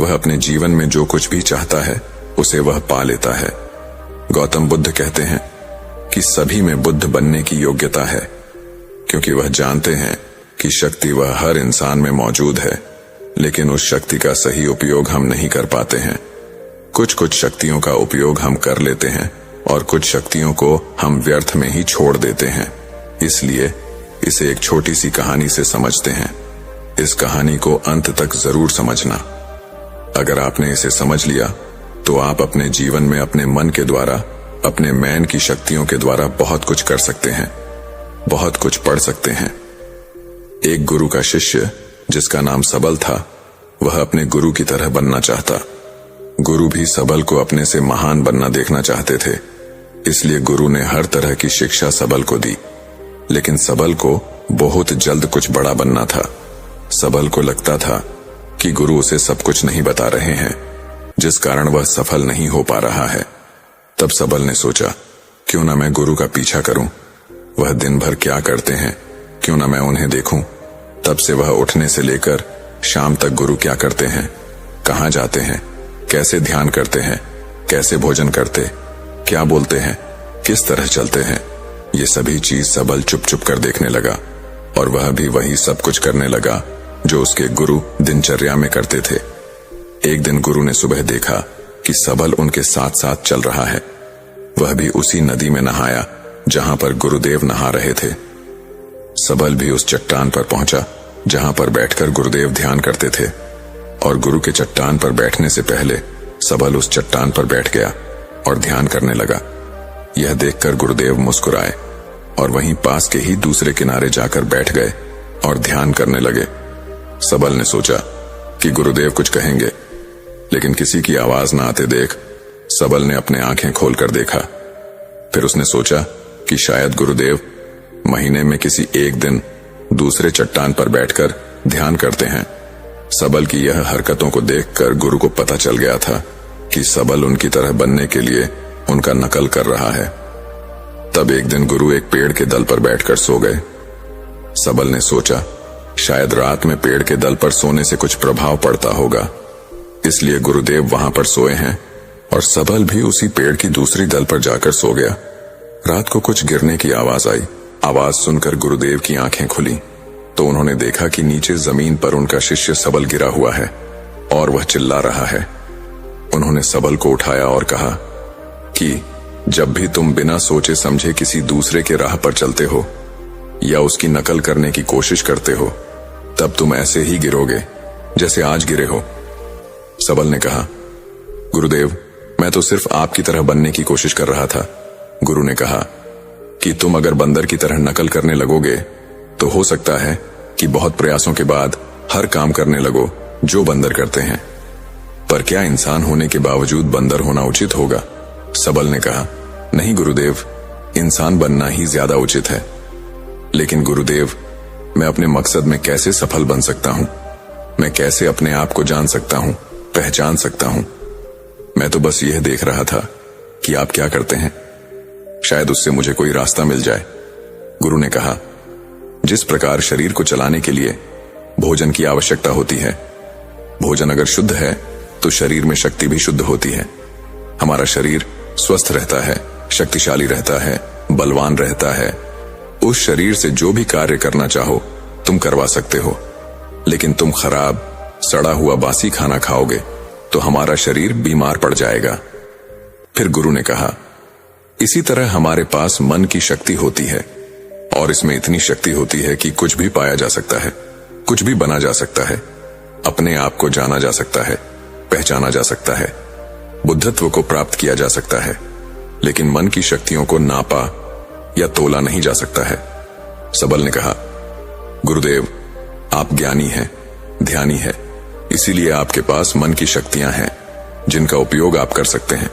वह अपने जीवन में जो कुछ भी चाहता है उसे वह पा लेता है। गौतम बुद्ध कहते हैं कि सभी में बुद्ध बनने की योग्यता है, क्योंकि वह जानते हैं कि शक्ति वह हर इंसान में मौजूद है, लेकिन उस शक्ति का सही उपयोग हम नहीं कर पाते हैं। कुछ कुछ शक्तियों का उपयोग हम कर लेते हैं और कुछ शक्तियों को हम व्यर्थ में ही छोड़ देते हैं। इसलिए इसे एक छोटी सी कहानी से समझते हैं। इस कहानी को अंत तक जरूर समझना। अगर आपने इसे समझ लिया तो आप अपने जीवन में अपने मन के द्वारा, अपने मैन की शक्तियों के द्वारा बहुत कुछ कर सकते हैं, बहुत कुछ पढ़ सकते हैं। एक गुरु का शिष्य जिसका नाम सबल था, वह अपने गुरु की तरह बनना चाहता। गुरु भी सबल को अपने से महान बनना देखना चाहते थे, इसलिए गुरु ने हर तरह की शिक्षा सबल को दी। लेकिन सबल को बहुत जल्द कुछ बड़ा बनना था। सबल को लगता था कि गुरु उसे सब कुछ नहीं बता रहे हैं, जिस कारण वह सफल नहीं हो पा रहा है। तब सबल ने सोचा, क्यों ना मैं गुरु का पीछा करूं, वह दिन भर क्या करते हैं, क्यों ना मैं उन्हें देखूं। तब से वह उठने से लेकर शाम तक गुरु क्या करते हैं, कहां जाते हैं, कैसे ध्यान करते हैं, कैसे भोजन करते, क्या बोलते हैं, किस तरह चलते हैं, ये सभी चीज सबल चुप चुप कर देखने लगा। और वह भी वही सब कुछ करने लगा जो उसके गुरु दिनचर्या में करते थे। एक दिन गुरु ने सुबह देखा कि सबल उनके साथ साथ चल रहा है। वह भी उसी नदी में नहाया जहां पर गुरुदेव नहा रहे थे। सबल भी उस चट्टान पर पहुंचा जहां पर बैठकर गुरुदेव ध्यान करते थे, और गुरु के चट्टान पर बैठने से पहले सबल उस चट्टान पर बैठ गया और ध्यान करने लगा। यह देखकर गुरुदेव मुस्कुराए और वहीं पास के ही दूसरे किनारे जाकर बैठ गए और ध्यान करने लगे। सबल ने सोचा कि गुरुदेव कुछ कहेंगे, लेकिन किसी की आवाज न आते देख सबल ने अपने आंखें खोलकर देखा। फिर उसने सोचा कि शायद गुरुदेव महीने में किसी एक दिन दूसरे चट्टान पर बैठकर ध्यान करते हैं। सबल की यह हरकतों को देखकर गुरु को पता चल गया था कि सबल उनकी तरह बनने के लिए उनका नकल कर रहा है। तब एक दिन गुरु एक पेड़ के दल पर बैठकर सो गए। सबल ने सोचा, शायद रात में पेड़ के दल पर सोने से कुछ प्रभाव पड़ता होगा, इसलिए गुरुदेव वहां पर सोए हैं, और सबल भी उसी पेड़ की दूसरी दल पर जाकर सो गया। रात को कुछ गिरने की आवाज आई। आवाज सुनकर गुरुदेव की आंखें खुली तो उन्होंने देखा कि नीचे जमीन पर उनका शिष्य सबल गिरा हुआ है और वह चिल्ला रहा है। उन्होंने सबल को उठाया और कहा कि जब भी तुम बिना सोचे समझे किसी दूसरे के राह पर चलते हो या उसकी नकल करने की कोशिश करते हो, तब तुम ऐसे ही गिरोगे जैसे आज गिरे हो। सबल ने कहा, गुरुदेव, मैं तो सिर्फ आपकी तरह बनने की कोशिश कर रहा था। गुरु ने कहा कि तुम अगर बंदर की तरह नकल करने लगोगे तो हो सकता है कि बहुत प्रयासों के बाद हर काम करने लगो जो बंदर करते हैं। पर क्या इंसान होने के बावजूद बंदर होना उचित होगा? सबल ने कहा, नहीं गुरुदेव, इंसान बनना ही ज्यादा उचित है। लेकिन गुरुदेव, मैं अपने मकसद में कैसे सफल बन सकता हूं? मैं कैसे अपने आप को जान सकता हूं, पहचान सकता हूं? मैं तो बस यह देख रहा था कि आप क्या करते हैं, शायद उससे मुझे कोई रास्ता मिल जाए। गुरु ने कहा, जिस प्रकार शरीर को चलाने के लिए भोजन की आवश्यकता होती है, भोजन अगर शुद्ध है तो शरीर में शक्ति भी शुद्ध होती है। हमारा शरीर स्वस्थ रहता है, शक्तिशाली रहता है, बलवान रहता है। उस शरीर से जो भी कार्य करना चाहो तुम करवा सकते हो। लेकिन तुम खराब, सड़ा हुआ बासी खाना खाओगे तो हमारा शरीर बीमार पड़ जाएगा। फिर गुरु ने कहा, इसी तरह हमारे पास मन की शक्ति होती है, और इसमें इतनी शक्ति होती है कि कुछ भी पाया जा सकता है, कुछ भी बना जा सकता है, अपने आप को जाना जा सकता है, पहचाना जा सकता है, बुद्धत्व को प्राप्त किया जा सकता है। लेकिन मन की शक्तियों को नापा या तोला नहीं जा सकता है। सबल ने कहा, गुरुदेव, आप ज्ञानी हैं, ध्यानी है, इसीलिए आपके पास मन की शक्तियां हैं जिनका उपयोग आप कर सकते हैं,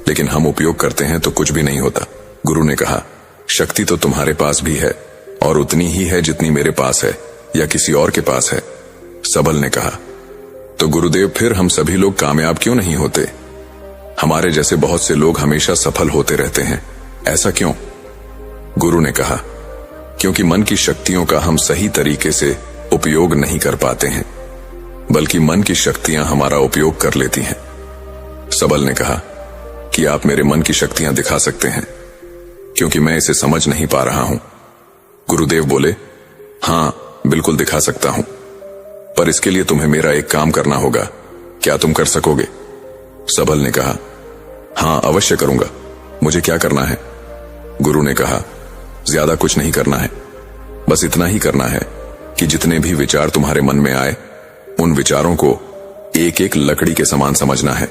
लेकिन हम उपयोग करते हैं तो कुछ भी नहीं होता। गुरु ने कहा, शक्ति तो तुम्हारे पास भी है और उतनी ही है जितनी मेरे पास है या किसी और के पास है। सबल ने कहा, तो गुरुदेव, फिर हम सभी लोग कामयाब क्यों नहीं होते? हमारे जैसे बहुत से लोग हमेशा सफल होते रहते हैं, ऐसा क्यों? गुरु ने कहा, क्योंकि मन की शक्तियों का हम सही तरीके से उपयोग नहीं कर पाते हैं, बल्कि मन की शक्तियां हमारा उपयोग कर लेती हैं। सबल ने कहा कि आप मेरे मन की शक्तियां दिखा सकते हैं, क्योंकि मैं इसे समझ नहीं पा रहा हूं। गुरुदेव बोले, हां, बिल्कुल दिखा सकता हूं, पर इसके लिए तुम्हें मेरा एक काम करना होगा। क्या तुम कर सकोगे? सबल ने कहा, हां अवश्य करूंगा। मुझे क्या करना है? गुरु ने कहा, ज्यादा कुछ नहीं करना है, बस इतना ही करना है कि जितने भी विचार तुम्हारे मन में आए, उन विचारों को एक एक लकड़ी के समान समझना है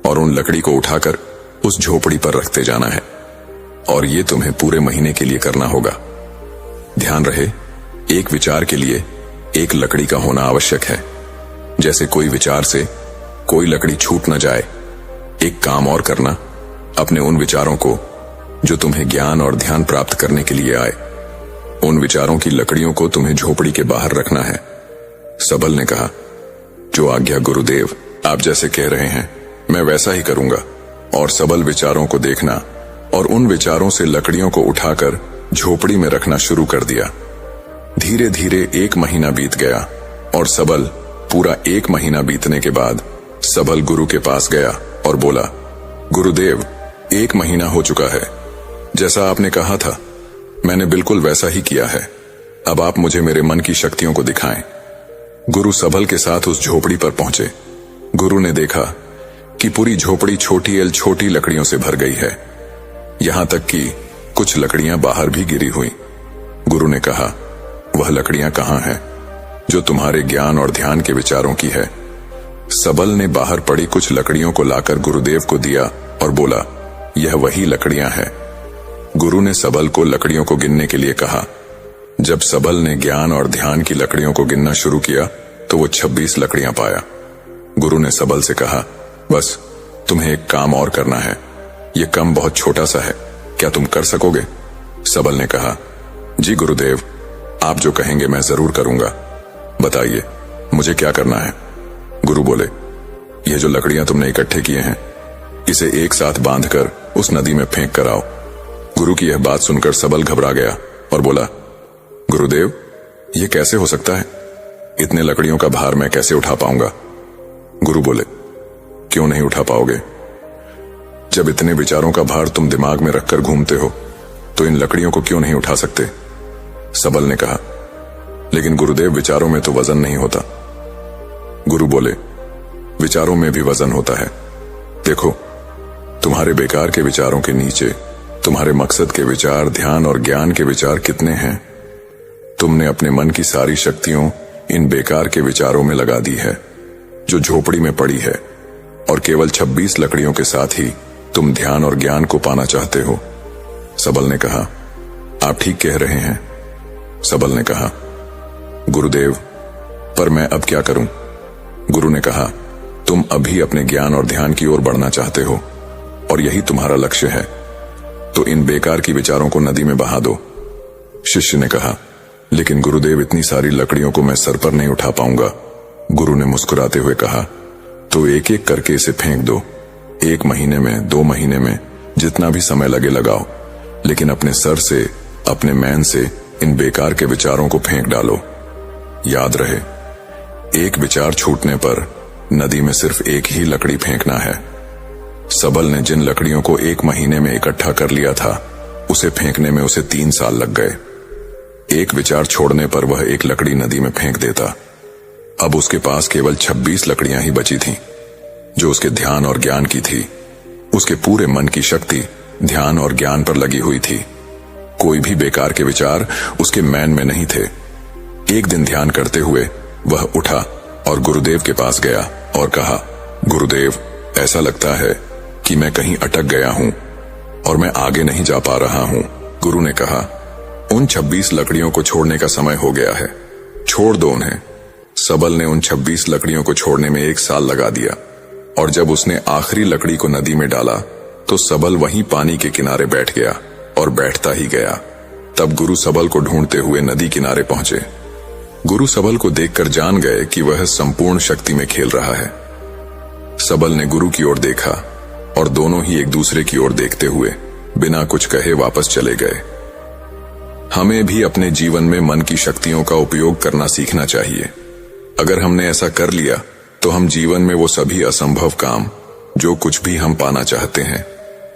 और उन लकड़ी को उठाकर उस झोपड़ी पर रखते जाना है। और ये तुम्हें पूरे महीने के लिए करना होगा। ध्यान रहे, एक विचार के लिए एक लकड़ी का होना आवश्यक है। जैसे कोई विचार से कोई लकड़ी छूट न जाए। एक काम और करना, अपने उन विचारों को जो तुम्हें ज्ञान और ध्यान प्राप्त करने के लिए आए, उन विचारों की लकड़ियों को तुम्हें झोपड़ी के बाहर रखना है। सबल ने कहा, जो आज्ञा गुरुदेव, आप जैसे कह रहे हैं मैं वैसा ही करूंगा। और सबल विचारों को देखना और उन विचारों से लकड़ियों को उठाकर झोपड़ी में रखना शुरू कर दिया। धीरे धीरे 1 महीना बीत गया और सबल पूरा 1 महीना बीतने के बाद सबल गुरु के पास गया और बोला, गुरुदेव, 1 महीना हो चुका है। जैसा आपने कहा था मैंने बिल्कुल वैसा ही किया है। अब आप मुझे मेरे मन की शक्तियों को दिखाएं। गुरु सबल के साथ उस झोपड़ी पर पहुंचे। गुरु ने देखा कि पूरी झोपड़ी छोटी लकड़ियों से भर गई है, यहां तक कि कुछ लकड़ियां बाहर भी गिरी हुई। गुरु ने कहा, वह लकड़ियां कहां हैं जो तुम्हारे ज्ञान और ध्यान के विचारों की है? सबल ने बाहर पड़ी कुछ लकड़ियों को लाकर गुरुदेव को दिया और बोला, यह वही लकड़ियां हैं। गुरु ने सबल को लकड़ियों को गिनने के लिए कहा। जब सबल ने ज्ञान और ध्यान की लकड़ियों को गिनना शुरू किया तो वो 26 लकड़ियां पाया। गुरु ने सबल से कहा, बस तुम्हें एक काम और करना है। यह काम बहुत छोटा सा है, क्या तुम कर सकोगे? सबल ने कहा, जी गुरुदेव, आप जो कहेंगे मैं जरूर करूंगा। बताइए मुझे क्या करना है? गुरु बोले, ये जो लकड़ियां तुमने इकट्ठे किए हैं, इसे एक साथ बांधकर उस नदी में फेंक कर आओ। गुरु की यह बात सुनकर सबल घबरा गया और बोला, गुरुदेव, यह कैसे हो सकता है? इतने लकड़ियों का भार मैं कैसे उठा पाऊंगा? गुरु बोले, क्यों नहीं उठा पाओगे? जब इतने विचारों का भार तुम दिमाग में रखकर घूमते हो तो इन लकड़ियों को क्यों नहीं उठा सकते? सबल ने कहा, लेकिन गुरुदेव, विचारों में तो वजन नहीं होता। गुरु बोले, विचारों में भी वजन होता है। देखो, तुम्हारे बेकार के विचारों के नीचे तुम्हारे मकसद के विचार, ध्यान और ज्ञान के विचार कितने हैं? तुमने अपने मन की सारी शक्तियों इन बेकार के विचारों में लगा दी है जो झोपड़ी में पड़ी है, और केवल 26 लकड़ियों के साथ ही तुम ध्यान और ज्ञान को पाना चाहते हो। सबल ने कहा, आप ठीक कह रहे हैं। सबल ने कहा, गुरुदेव, पर मैं अब क्या करूं? गुरु ने कहा, तुम अभी अपने ज्ञान और ध्यान की ओर बढ़ना चाहते हो और यही तुम्हारा लक्ष्य है, तो इन बेकार की विचारों को नदी में बहा दो। शिष्य ने कहा, लेकिन गुरुदेव, इतनी सारी लकड़ियों को मैं सर पर नहीं उठा पाऊंगा। गुरु ने मुस्कुराते हुए कहा, तो एक एक करके इसे फेंक दो। 1 महीने में, 2 महीने में, जितना भी समय लगे लगाओ, लेकिन अपने सर से, अपने मैन से इन बेकार के विचारों को फेंक डालो। याद रहे, एक विचार छूटने पर नदी में सिर्फ एक ही लकड़ी फेंकना है। सबल ने जिन लकड़ियों को 1 महीने में इकट्ठा कर लिया था, उसे फेंकने में उसे 3 साल लग गए। एक विचार छोड़ने पर वह एक लकड़ी नदी में फेंक देता। अब उसके पास केवल 26 लकड़ियां ही बची थीं, जो उसके ध्यान और ज्ञान की थी। उसके पूरे मन की शक्ति ध्यान और ज्ञान पर लगी हुई थी। कोई भी बेकार के विचार उसके मैन में नहीं थे। एक दिन ध्यान करते हुए वह उठा और गुरुदेव के पास गया और कहा, गुरुदेव, ऐसा लगता है कि मैं कहीं अटक गया हूं और मैं आगे नहीं जा पा रहा हूं। गुरु ने कहा, उन 26 लकड़ियों को छोड़ने का समय हो गया है, छोड़ दो उन्हें। सबल ने उन 26 लकड़ियों को छोड़ने में 1 साल लगा दिया, और जब उसने आखिरी लकड़ी को नदी में डाला तो सबल वहीं पानी के किनारे बैठ गया और बैठता ही गया। तब गुरु सबल को ढूंढते हुए नदी किनारे पहुंचे। गुरु सबल को देखकर जान गए कि वह संपूर्ण शक्ति में खेल रहा है। सबल ने गुरु की ओर देखा और दोनों ही एक दूसरे की ओर देखते हुए बिना कुछ कहे वापस चले गए। हमें भी अपने जीवन में मन की शक्तियों का उपयोग करना सीखना चाहिए। अगर हमने ऐसा कर लिया तो हम जीवन में वो सभी असंभव काम, जो कुछ भी हम पाना चाहते हैं,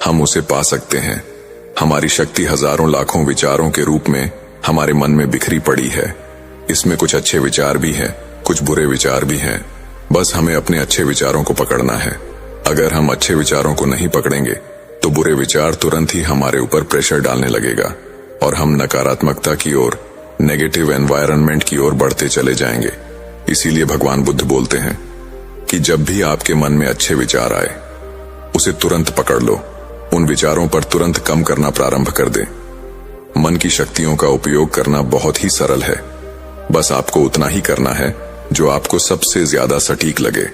हम उसे पा सकते हैं। हमारी शक्ति हजारों लाखों विचारों के रूप में हमारे मन में बिखरी पड़ी है। इसमें कुछ अच्छे विचार भी हैं, कुछ बुरे विचार भी हैं। बस हमें अपने अच्छे विचारों को पकड़ना है। अगर हम अच्छे विचारों को नहीं पकड़ेंगे तो बुरे विचार तुरंत ही हमारे ऊपर प्रेशर डालने लगेगा और हम नकारात्मकता की ओर, नेगेटिव एनवायरनमेंट की ओर बढ़ते चले जाएंगे। इसीलिए भगवान बुद्ध बोलते हैं कि जब भी आपके मन में अच्छे विचार आए उसे तुरंत पकड़ लो, उन विचारों पर तुरंत काम करना प्रारंभ कर दें। मन की शक्तियों का उपयोग करना बहुत ही सरल है। बस आपको उतना ही करना है जो आपको सबसे ज्यादा सटीक लगे।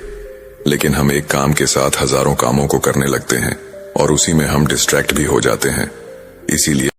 लेकिन हम एक काम के साथ हजारों कामों को करने लगते हैं और उसी में हम डिस्ट्रैक्ट भी हो जाते हैं। इसीलिए